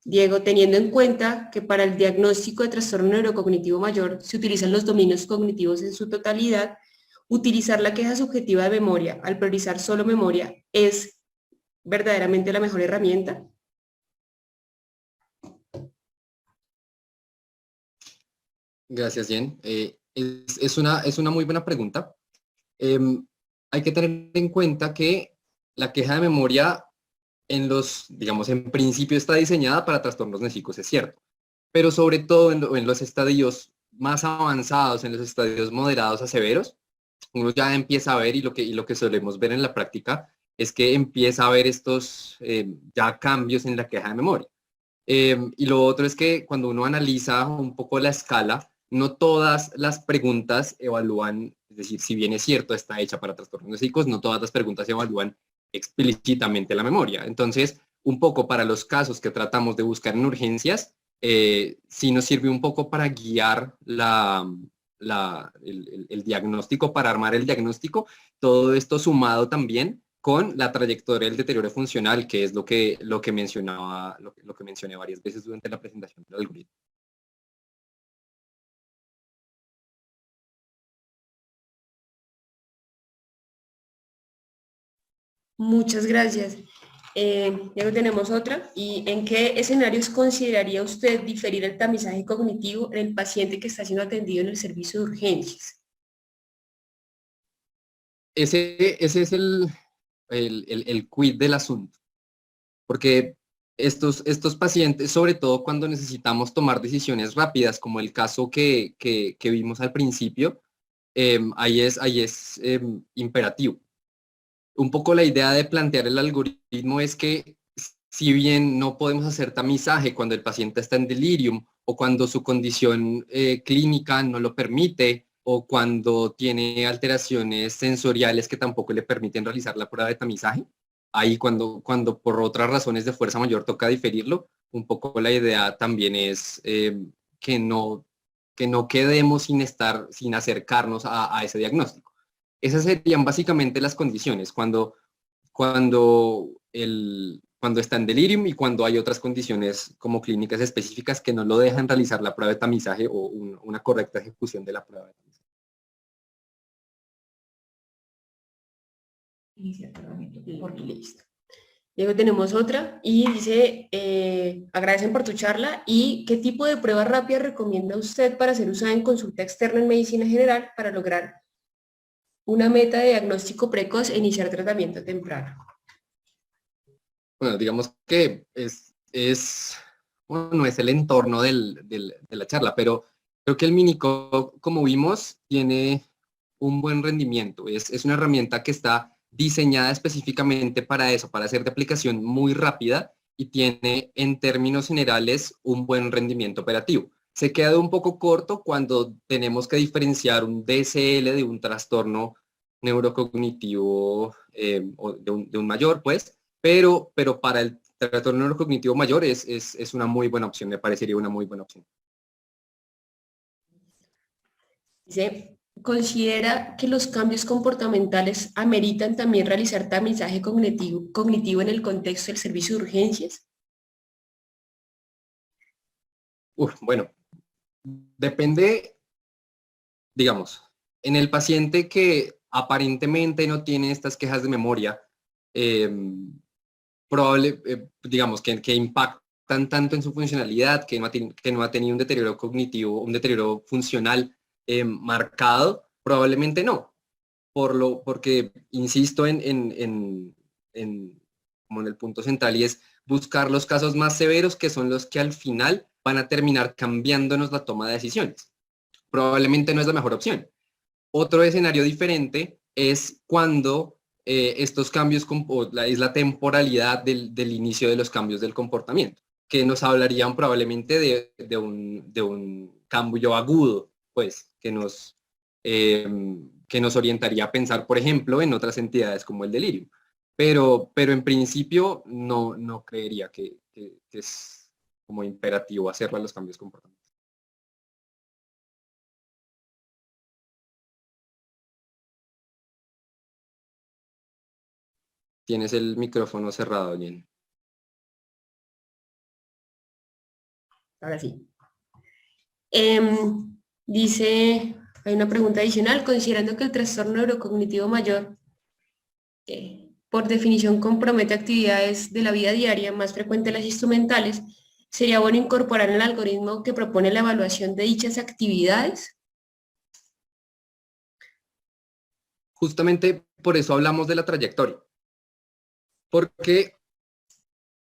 Diego, teniendo en cuenta que para el diagnóstico de trastorno neurocognitivo mayor se utilizan los dominios cognitivos en su totalidad, utilizar la queja subjetiva de memoria al priorizar solo memoria es verdaderamente la mejor herramienta. Gracias, Jen. Es una muy buena pregunta. Hay que tener en cuenta que la queja de memoria digamos, en principio está diseñada para trastornos nésicos, es cierto, pero sobre todo en los estadios más avanzados, en los estadios moderados a severos, uno ya empieza a ver, y lo que solemos ver en la práctica, es que empieza a ver estos ya cambios en la queja de memoria. Y lo otro es que cuando uno analiza un poco la escala, no todas las preguntas evalúan, es decir, si bien es cierto, está hecha para trastornos nésicos, no todas las preguntas evalúan explícitamente la memoria. Entonces, un poco para los casos que tratamos de buscar en urgencias, sí nos sirve un poco para guiar el diagnóstico, para armar el diagnóstico, todo esto sumado también con la trayectoria del deterioro funcional, que es lo que mencioné varias veces durante la presentación del algoritmo. Muchas gracias. Ya tenemos otra. ¿Y en qué escenarios consideraría usted diferir el tamizaje cognitivo en el paciente que está siendo atendido en el servicio de urgencias? Ese es el quid del asunto, porque estos pacientes, sobre todo cuando necesitamos tomar decisiones rápidas, como el caso que vimos al principio, ahí es imperativo. Un poco la idea de plantear el algoritmo es que si bien no podemos hacer tamizaje cuando el paciente está en delirium o cuando su condición clínica no lo permite o cuando tiene alteraciones sensoriales que tampoco le permiten realizar la prueba de tamizaje, ahí cuando por otras razones de fuerza mayor toca diferirlo, un poco la idea también es que no quedemos sin acercarnos a ese diagnóstico. Esas serían básicamente las condiciones, cuando está en delirium y cuando hay otras condiciones como clínicas específicas que no lo dejan realizar la prueba de tamizaje o una correcta ejecución de la prueba de tamizaje. Listo. Luego tenemos otra y dice, agradecen por tu charla y qué tipo de prueba rápida recomienda usted para ser usada en consulta externa en medicina general para lograr una meta de diagnóstico precoz e iniciar tratamiento temprano. Bueno, digamos que no es el entorno de la charla, pero creo que el Minicog, como vimos, tiene un buen rendimiento. Es una herramienta que está diseñada específicamente para eso, para ser de aplicación muy rápida y tiene en términos generales un buen rendimiento operativo. Se queda un poco corto cuando tenemos que diferenciar un DSL de un trastorno neurocognitivo o de un mayor, pues, pero para el trastorno neurocognitivo mayor es una muy buena opción, me parecería una muy buena opción. Dice, ¿considera que los cambios comportamentales ameritan también realizar tamizaje cognitivo en el contexto del servicio de urgencias? Bueno, depende, digamos, en el paciente que aparentemente no tiene estas quejas de memoria, digamos, que impactan tanto en su funcionalidad, que no ha tenido un deterioro cognitivo, un deterioro funcional marcado, probablemente no. Porque insisto como en el punto central, y es buscar los casos más severos, que son los que al final van a terminar cambiándonos la toma de decisiones. Probablemente no es la mejor opción. Otro escenario diferente es cuando estos cambios, es la temporalidad del inicio de los cambios del comportamiento, que nos hablarían probablemente de un cambio agudo, pues, que nos orientaría a pensar, por ejemplo, en otras entidades como el delirio. Pero en principio no creería que es como imperativo hacerlo a los cambios comportamentales. Tienes el micrófono cerrado, Jen. Ahora sí. Dice, hay una pregunta adicional, considerando que el trastorno neurocognitivo mayor, por definición compromete actividades de la vida diaria, más frecuentes las instrumentales, ¿sería bueno incorporar en el algoritmo que propone la evaluación de dichas actividades? Justamente por eso hablamos de la trayectoria. Porque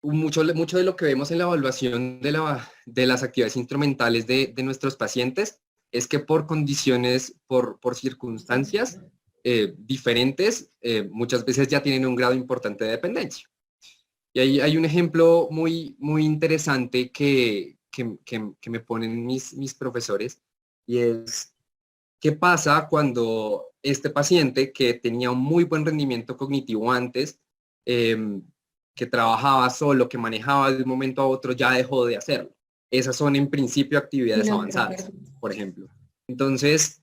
mucho de lo que vemos en la evaluación de las actividades instrumentales de nuestros pacientes es que por condiciones, por circunstancias diferentes, muchas veces ya tienen un grado importante de dependencia. Y hay un ejemplo muy interesante que me ponen mis profesores, y es: ¿qué pasa cuando este paciente, que tenía un muy buen rendimiento cognitivo antes, que trabajaba solo, que manejaba de un momento a otro, ya dejó de hacerlo? Esas son en principio actividades avanzadas, por ejemplo. Entonces,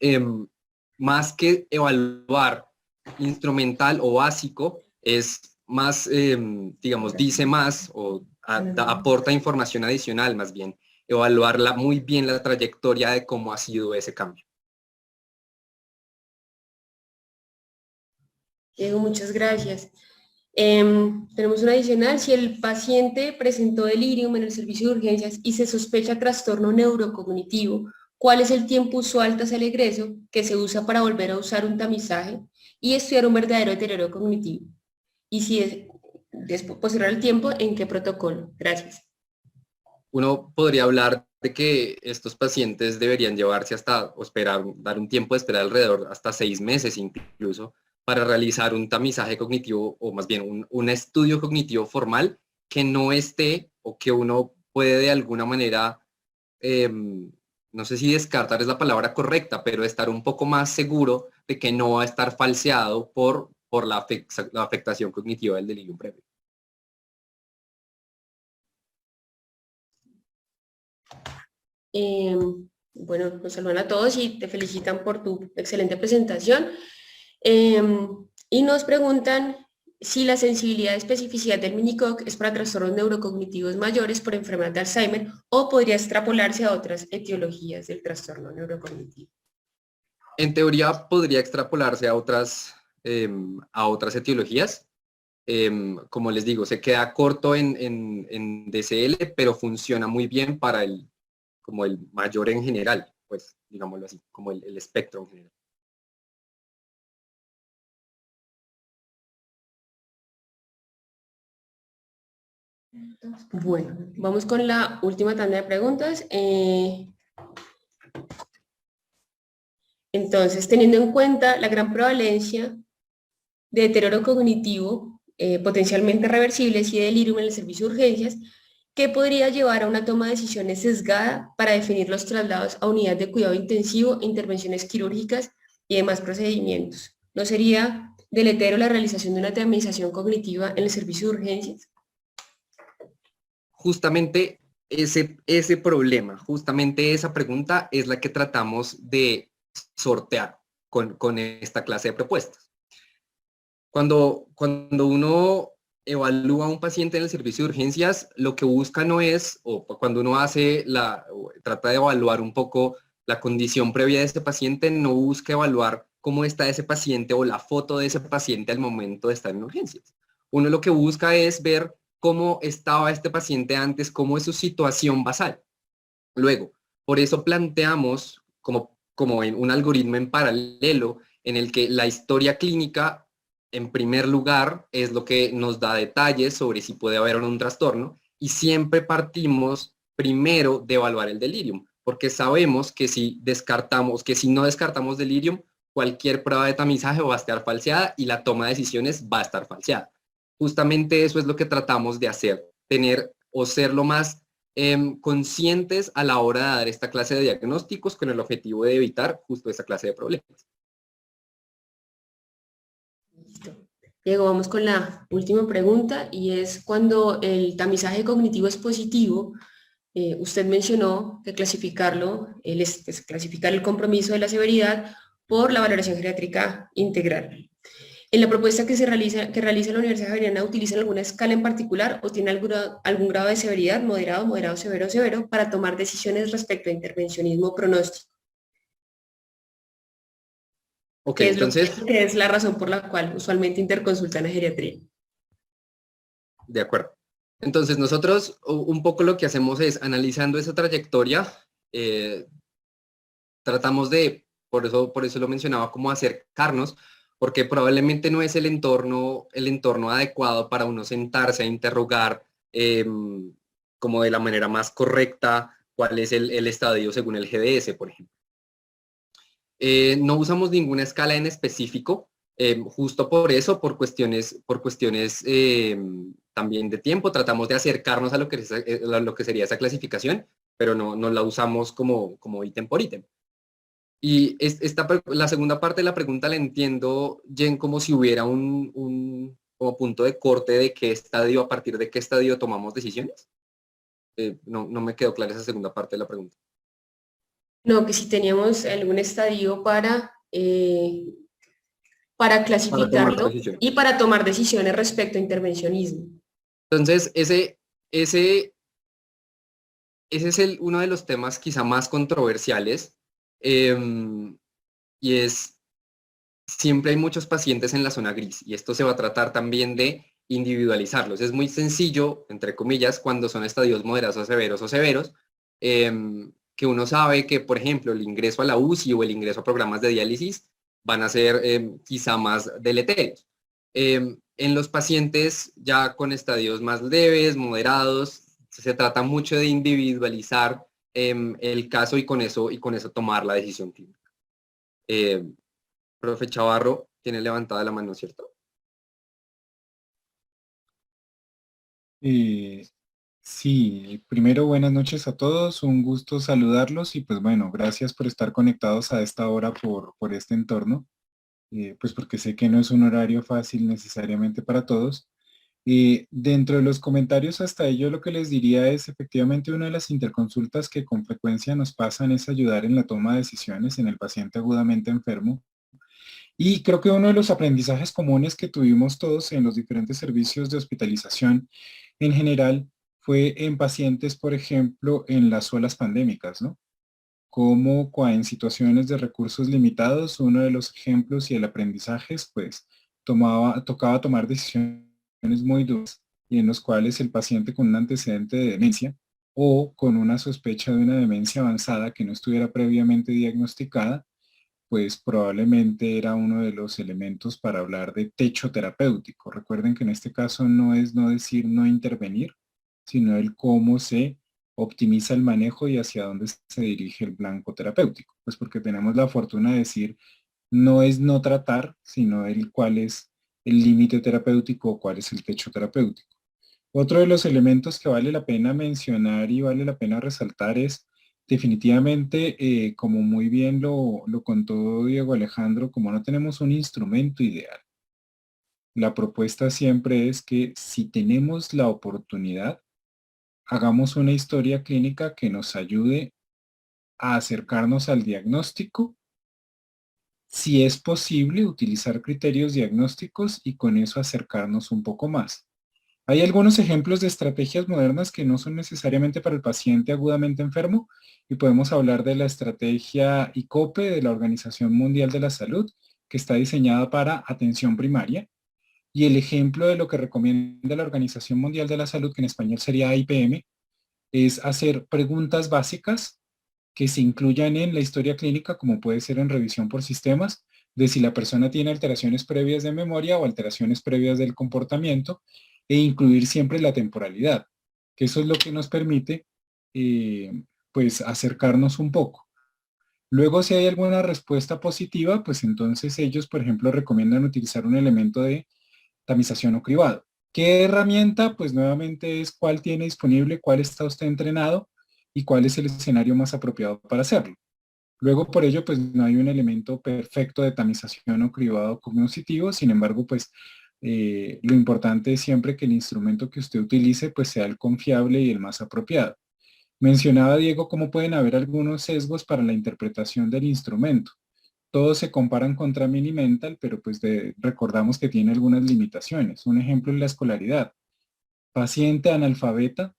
más que evaluar instrumental o básico, es más, digamos, dice más o aporta información adicional, más bien, evaluarla muy bien la trayectoria de cómo ha sido ese cambio. Diego, muchas gracias. Tenemos una adicional: si el paciente presentó delirium en el servicio de urgencias y se sospecha trastorno neurocognitivo, ¿cuál es el tiempo usual tras el egreso que se usa para volver a usar un tamizaje y estudiar un verdadero deterioro cognitivo? Y si es después, posterior al tiempo, ¿en qué protocolo? Gracias. Uno podría hablar de que estos pacientes deberían llevarse hasta, o dar un tiempo de espera alrededor hasta 6 meses incluso, para realizar un tamizaje cognitivo, o más bien un estudio cognitivo formal que no esté, o que uno puede de alguna manera, no sé si descartar es la palabra correcta, pero estar un poco más seguro de que no va a estar falseado por la afectación cognitiva del delirium previo. Bueno, nos saludan a todos y te felicitan por tu excelente presentación. Y nos preguntan si la sensibilidad y especificidad del Minicoc es para trastornos neurocognitivos mayores por enfermedad de Alzheimer, o podría extrapolarse a otras etiologías del trastorno neurocognitivo. En teoría podría extrapolarse a otras etiologías. Como les digo, se queda corto en DCL, pero funciona muy bien para como el mayor en general, pues, digámoslo así, como el espectro en general. Bueno, vamos con la última tanda de preguntas. Entonces, teniendo en cuenta la gran prevalencia de deterioro cognitivo potencialmente reversibles y de delirium en el servicio de urgencias, ¿qué podría llevar a una toma de decisiones sesgada para definir los traslados a unidades de cuidado intensivo, intervenciones quirúrgicas y demás procedimientos? ¿No sería deletero la realización de una tamización cognitiva en el servicio de urgencias? Justamente ese problema, justamente esa pregunta es la que tratamos de sortear con esta clase de propuestas. Cuando uno evalúa a un paciente en el servicio de urgencias, lo que busca no es, o cuando uno trata de evaluar un poco La condición previa de ese paciente no busca evaluar cómo está ese paciente o la foto de ese paciente al momento de estar en urgencias. Uno lo que busca es ver cómo estaba este paciente antes, cómo es su situación basal. Luego, por eso planteamos como en un algoritmo en paralelo en el que la historia clínica, en primer lugar, es lo que nos da detalles sobre si puede haber o no un trastorno, y siempre partimos primero de evaluar el delirium, porque sabemos que si no descartamos delirium, cualquier prueba de tamizaje va a estar falseada y la toma de decisiones va a estar falseada. Justamente eso es lo que tratamos de hacer, tener o ser lo más conscientes a la hora de dar esta clase de diagnósticos con el objetivo de evitar justo esa clase de problemas. Listo. Diego, vamos con la última pregunta y es cuando el tamizaje cognitivo es positivo, usted mencionó que clasificarlo, es clasificar el compromiso de la severidad por la valoración geriátrica integral. En la propuesta que realiza la Universidad Javeriana, ¿utilizan alguna escala en particular o tiene algún grado de severidad, moderado, moderado, severo, severo, para tomar decisiones respecto a intervencionismo pronóstico? Ok, Que entonces, es la razón por la cual usualmente interconsultan a geriatría. de acuerdo. Entonces, nosotros un poco lo que hacemos es, analizando esa trayectoria, tratamos de, por eso lo mencionaba, como acercarnos, porque probablemente no es el entorno adecuado para uno sentarse a interrogar como de la manera más correcta cuál es el estadio según el GDS, por ejemplo. No usamos ninguna escala en específico, justo por eso, por cuestiones también de tiempo, tratamos de acercarnos a lo que sería esa clasificación, pero no la usamos como ítem por ítem. Y la segunda parte de la pregunta la entiendo, Jen, como si hubiera un como punto de corte de qué estadio, a partir de qué estadio tomamos decisiones. No me quedó clara esa segunda parte de la pregunta. No, que si teníamos algún estadio para Para tomar clasificarlo decisiones. y para tomar decisiones respecto a intervencionismo. Entonces, ese es uno de los temas quizá más controversiales, y es, siempre hay muchos pacientes en la zona gris, y esto se va a tratar también de individualizarlos. Es muy sencillo, entre comillas, cuando son estadios moderados o severos, que uno sabe que, por ejemplo, el ingreso a la UCI o el ingreso a programas de diálisis van a ser quizá más deleterios. En los pacientes ya con estadios más leves, moderados, se trata mucho de individualizar el caso y con eso tomar la decisión clínica. Profe Chavarro tiene levantada la mano, ¿cierto? Sí, primero buenas noches a todos, un gusto saludarlos y pues bueno, gracias por estar conectados a esta hora por este entorno, pues porque sé que no es un horario fácil necesariamente para todos. Dentro de los comentarios hasta ello lo que les diría es efectivamente una de las interconsultas que con frecuencia nos pasan es ayudar en la toma de decisiones en el paciente agudamente enfermo. Y creo que uno de los aprendizajes comunes que tuvimos todos en los diferentes servicios de hospitalización en general fue en pacientes, por ejemplo, en las olas pandémicas, ¿no? Como en situaciones de recursos limitados, uno de los ejemplos y el aprendizaje, pues, tocaba tomar decisiones muy duras y en los cuales el paciente con un antecedente de demencia o con una sospecha de una demencia avanzada que no estuviera previamente diagnosticada, pues probablemente era uno de los elementos para hablar de techo terapéutico. Recuerden que en este caso no es no decir no intervenir, sino el cómo se optimiza el manejo y hacia dónde se dirige el blanco terapéutico. Pues porque tenemos la fortuna de decir no es no tratar, sino el cuál es el límite terapéutico o cuál es el techo terapéutico. Otro de los elementos que vale la pena mencionar y vale la pena resaltar es definitivamente, como muy bien lo contó Diego Alejandro, como no tenemos un instrumento ideal, la propuesta siempre es que si tenemos la oportunidad, hagamos una historia clínica que nos ayude a acercarnos al diagnóstico, si es posible utilizar criterios diagnósticos y con eso acercarnos un poco más. Hay algunos ejemplos de estrategias modernas que no son necesariamente para el paciente agudamente enfermo y podemos hablar de la estrategia ICOPE de la Organización Mundial de la Salud, que está diseñada para atención primaria. Y el ejemplo de lo que recomienda la Organización Mundial de la Salud, que en español sería IPM, es hacer preguntas básicas que se incluyan en la historia clínica, como puede ser en revisión por sistemas, de si la persona tiene alteraciones previas de memoria o alteraciones previas del comportamiento, e incluir siempre la temporalidad, que eso es lo que nos permite pues acercarnos un poco. Luego, si hay alguna respuesta positiva, pues entonces ellos, por ejemplo, recomiendan utilizar un elemento de tamización o cribado. ¿Qué herramienta? Pues nuevamente es cuál tiene disponible, cuál está usted entrenado y cuál es el escenario más apropiado para hacerlo. Luego, por ello, pues no hay un elemento perfecto de tamización o cribado cognitivo, sin embargo, pues lo importante es siempre que el instrumento que usted utilice pues sea el confiable y el más apropiado. Mencionaba Diego cómo pueden haber algunos sesgos para la interpretación del instrumento. Todos se comparan contra Minimental, pero pues recordamos que tiene algunas limitaciones. Un ejemplo es la escolaridad. Paciente analfabeta,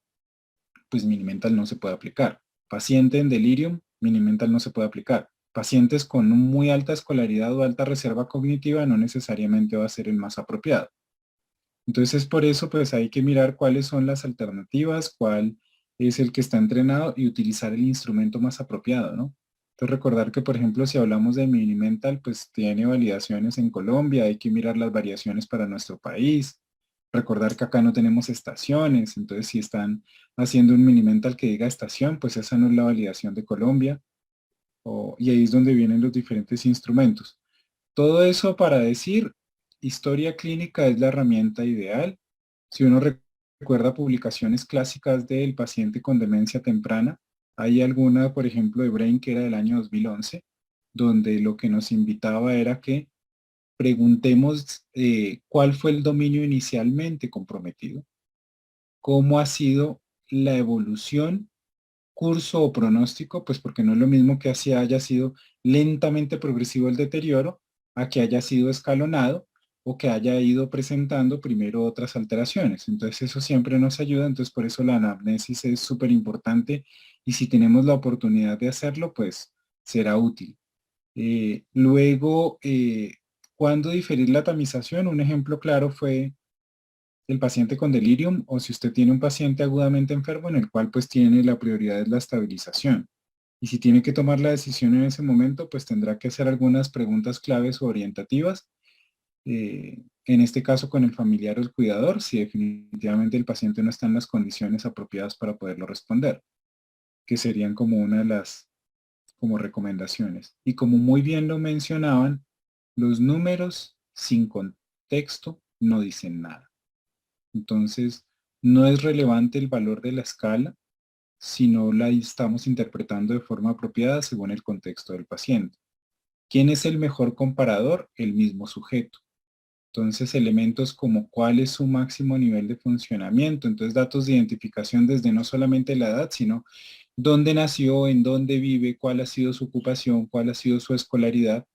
pues Minimental no se puede aplicar. Paciente en delirium, Minimental no se puede aplicar. Pacientes con muy alta escolaridad o alta reserva cognitiva no necesariamente va a ser el más apropiado. Entonces por eso pues hay que mirar cuáles son las alternativas, cuál es el que está entrenado y utilizar el instrumento más apropiado, ¿no? Entonces recordar que, por ejemplo, si hablamos de Minimental, pues tiene validaciones en Colombia, hay que mirar las variaciones para nuestro país. Recordar que acá no tenemos estaciones, entonces si están haciendo un Minimental que diga estación, pues esa no es la validación de Colombia. Y ahí es donde vienen los diferentes instrumentos. Todo eso para decir, historia clínica es la herramienta ideal. Si uno recuerda publicaciones clásicas del paciente con demencia temprana, hay alguna, por ejemplo, de Brain que era del año 2011, donde lo que nos invitaba era que preguntemos cuál fue el dominio inicialmente comprometido, cómo ha sido la evolución, curso o pronóstico, pues porque no es lo mismo que así haya sido lentamente progresivo el deterioro, a que haya sido escalonado o que haya ido presentando primero otras alteraciones. Entonces eso siempre nos ayuda, entonces por eso la anamnesis es súper importante y si tenemos la oportunidad de hacerlo, pues será útil. Luego, ¿cuándo diferir la tamización? Un ejemplo claro fue el paciente con delirium o si usted tiene un paciente agudamente enfermo en el cual pues tiene la prioridad es la estabilización. Y si tiene que tomar la decisión en ese momento, pues tendrá que hacer algunas preguntas claves o orientativas. En este caso con el familiar o el cuidador, si definitivamente el paciente no está en las condiciones apropiadas para poderlo responder, que serían como una de las como recomendaciones. Y como muy bien lo mencionaban, los números sin contexto no dicen nada. Entonces, no es relevante el valor de la escala si no la estamos interpretando de forma apropiada según el contexto del paciente. ¿Quién es el mejor comparador? El mismo sujeto. Entonces, elementos como cuál es su máximo nivel de funcionamiento. Entonces, datos de identificación desde no solamente la edad, sino dónde nació, en dónde vive, cuál ha sido su ocupación, cuál ha sido su escolaridad,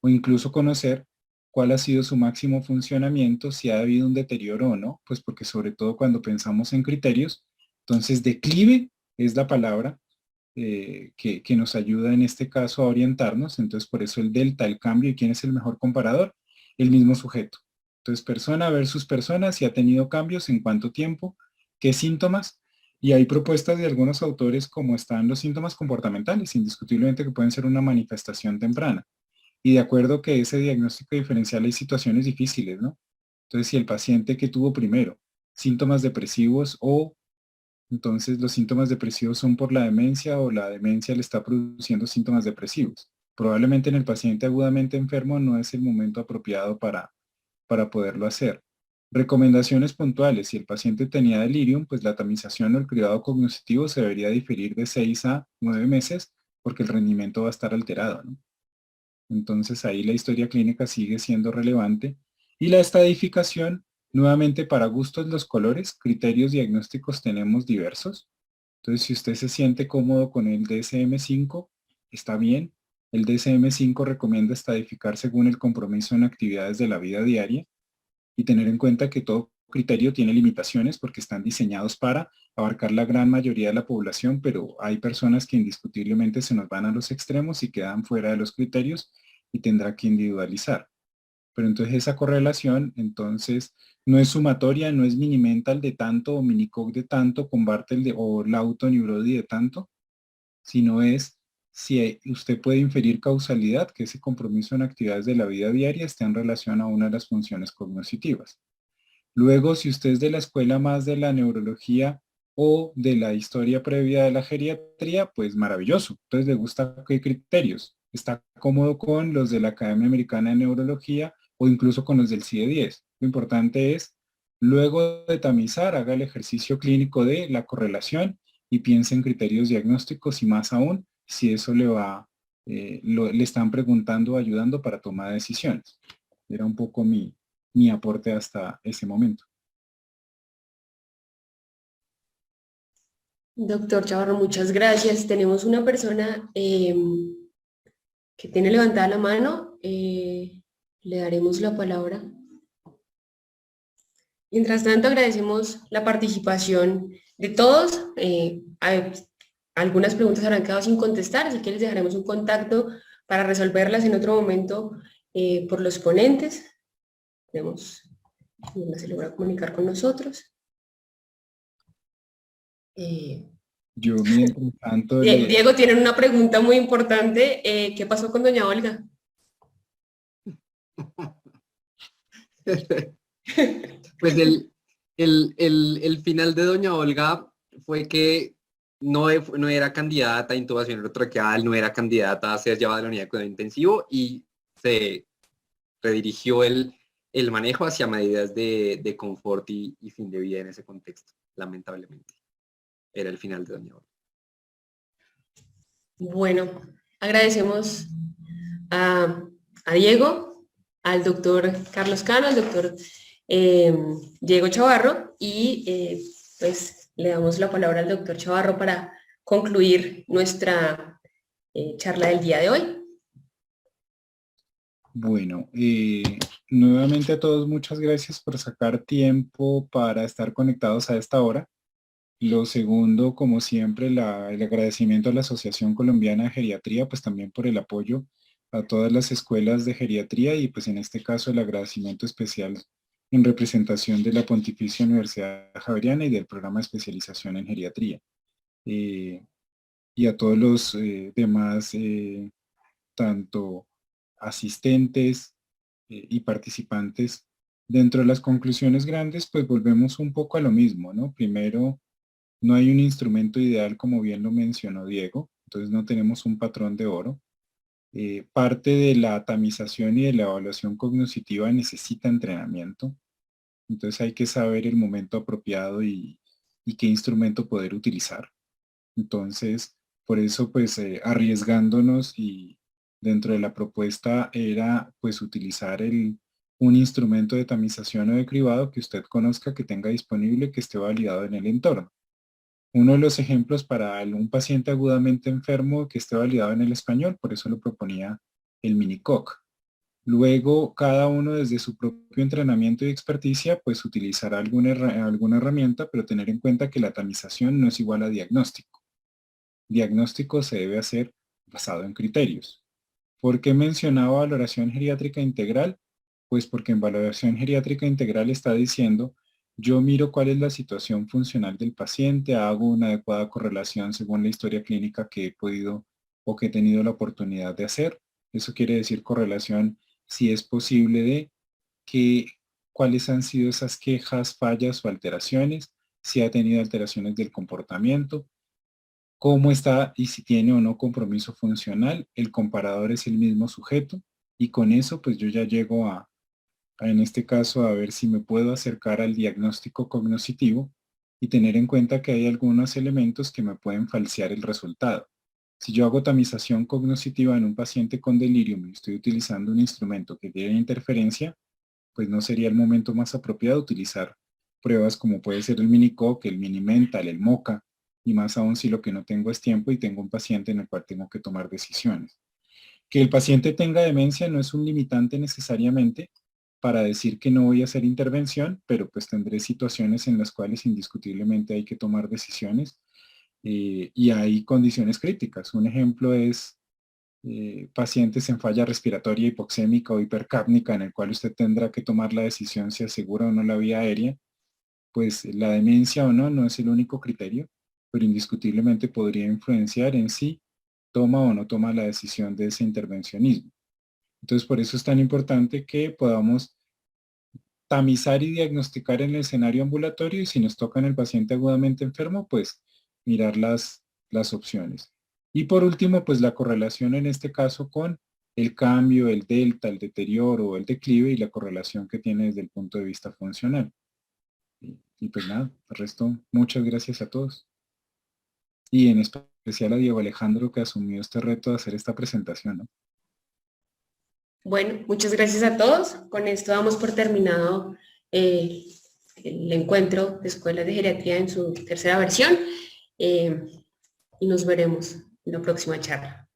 o incluso conocer cuál ha sido su máximo funcionamiento, si ha habido un deterioro o no, pues porque sobre todo cuando pensamos en criterios, entonces declive es la palabra que nos ayuda en este caso a orientarnos, entonces por eso el delta, el cambio, ¿y quién es el mejor comparador? El mismo sujeto. Entonces persona versus persona, si ha tenido cambios, en cuánto tiempo, qué síntomas, y hay propuestas de algunos autores como están los síntomas comportamentales, indiscutiblemente que pueden ser una manifestación temprana. Y de acuerdo que ese diagnóstico diferencial hay situaciones difíciles, ¿no? Entonces, si el paciente que tuvo primero síntomas depresivos o entonces los síntomas depresivos son por la demencia o la demencia le está produciendo síntomas depresivos. Probablemente en el paciente agudamente enfermo no es el momento apropiado para poderlo hacer. Recomendaciones puntuales. Si el paciente tenía delirium, pues la tamización o el cribado cognitivo se debería diferir de 6 a 9 meses porque el rendimiento va a estar alterado, ¿no? Entonces ahí la historia clínica sigue siendo relevante. Y la estadificación, nuevamente para gustos los colores, criterios diagnósticos tenemos diversos. Entonces si usted se siente cómodo con el DSM-5, está bien. El DSM-5 recomienda estadificar según el compromiso en actividades de la vida diaria y tener en cuenta que todo criterio tiene limitaciones porque están diseñados para abarcar la gran mayoría de la población, pero hay personas que indiscutiblemente se nos van a los extremos y quedan fuera de los criterios y tendrá que individualizar. Pero entonces esa correlación, entonces, no es sumatoria, no es minimental de tanto o minicoc de tanto con Bartel o Lawton y Brody de tanto, sino es si usted puede inferir causalidad, que ese compromiso en actividades de la vida diaria está en relación a una de las funciones cognitivas. Luego, si usted es de la escuela más de la neurología o de la historia previa de la geriatría, pues maravilloso. Entonces, ¿le gusta qué criterios? ¿Está cómodo con los de la Academia Americana de Neurología o incluso con los del CIE-10? Lo importante es, luego de tamizar, haga el ejercicio clínico de la correlación y piense en criterios diagnósticos y más aún, si eso le va, le están preguntando o ayudando para tomar decisiones. Era un poco mi aporte hasta ese momento. Doctor Chavarro, muchas gracias. Tenemos una persona que tiene levantada la mano. Le daremos la palabra. Mientras tanto, agradecemos la participación de todos. Algunas preguntas habrán quedado sin contestar, así que les dejaremos un contacto para resolverlas en otro momento por los ponentes. Vemos si no se logra comunicar con nosotros. Yo mientras tanto... Diego, tienen una pregunta muy importante. ¿Qué pasó con doña Olga? Pues el final de doña Olga fue que no era candidata a intubación retrotraqueal, no era candidata a ser llevada a la unidad de cuidado intensivo y se redirigió el manejo hacia medidas de confort y fin de vida en ese contexto, lamentablemente. Era el final de doña Olga. Bueno, agradecemos a Diego, al doctor Carlos Cano, al doctor Diego Chavarro y pues le damos la palabra al doctor Chavarro para concluir nuestra charla del día de hoy. Bueno, nuevamente a todos muchas gracias por sacar tiempo para estar conectados a esta hora. Lo segundo, como siempre, el agradecimiento a la Asociación Colombiana de Geriatría, pues también por el apoyo a todas las escuelas de geriatría y pues en este caso el agradecimiento especial en representación de la Pontificia Universidad Javeriana y del programa de especialización en geriatría. Y a todos los demás, tanto asistentes y participantes. Dentro de las conclusiones grandes, pues volvemos un poco a lo mismo, ¿no? Primero, no hay un instrumento ideal, como bien lo mencionó Diego, entonces no tenemos un patrón de oro. Parte de la tamización y de la evaluación cognitiva necesita entrenamiento, entonces hay que saber el momento apropiado y qué instrumento poder utilizar. Entonces, por eso, pues arriesgándonos y dentro de la propuesta era pues utilizar un instrumento de tamización o de cribado que usted conozca, que tenga disponible, que esté validado en el entorno. Uno de los ejemplos para un paciente agudamente enfermo que esté validado en el español, por eso lo proponía el Minicoc. Luego, cada uno desde su propio entrenamiento y experticia, pues utilizará alguna herramienta, pero tener en cuenta que la tamización no es igual a diagnóstico. Diagnóstico se debe hacer basado en criterios. ¿Por qué mencionaba valoración geriátrica integral? Pues porque en valoración geriátrica integral está diciendo, yo miro cuál es la situación funcional del paciente, hago una adecuada correlación según la historia clínica que he podido o que he tenido la oportunidad de hacer. Eso quiere decir correlación si es posible de cuáles han sido esas quejas, fallas o alteraciones, si ha tenido alteraciones del comportamiento, cómo está y si tiene o no compromiso funcional. El comparador es el mismo sujeto y con eso pues yo ya llego en este caso a ver si me puedo acercar al diagnóstico cognitivo y tener en cuenta que hay algunos elementos que me pueden falsear el resultado. Si yo hago tamización cognitiva en un paciente con delirium y estoy utilizando un instrumento que tiene interferencia, pues no sería el momento más apropiado utilizar pruebas como puede ser el Minicoc, el Minimental, el MOCA, y más aún si lo que no tengo es tiempo y tengo un paciente en el cual tengo que tomar decisiones. Que el paciente tenga demencia no es un limitante necesariamente, para decir que no voy a hacer intervención, pero pues tendré situaciones en las cuales indiscutiblemente hay que tomar decisiones y hay condiciones críticas. Un ejemplo es pacientes en falla respiratoria hipoxémica o hipercápnica, en el cual usted tendrá que tomar la decisión si asegura o no la vía aérea. Pues la demencia o no es el único criterio, pero indiscutiblemente podría influenciar en si toma o no toma la decisión de ese intervencionismo. Entonces, por eso es tan importante que podamos tamizar y diagnosticar en el escenario ambulatorio, y si nos toca en el paciente agudamente enfermo, pues mirar las opciones. Y por último, pues la correlación en este caso con el cambio, el delta, el deterioro o el declive y la correlación que tiene desde el punto de vista funcional. Y pues nada, el resto, muchas gracias a todos. Y en especial a Diego Alejandro, que asumió este reto de hacer esta presentación, ¿no? Bueno, muchas gracias a todos. Con esto damos por terminado el encuentro de escuelas de geriatría en su tercera versión y nos veremos en la próxima charla.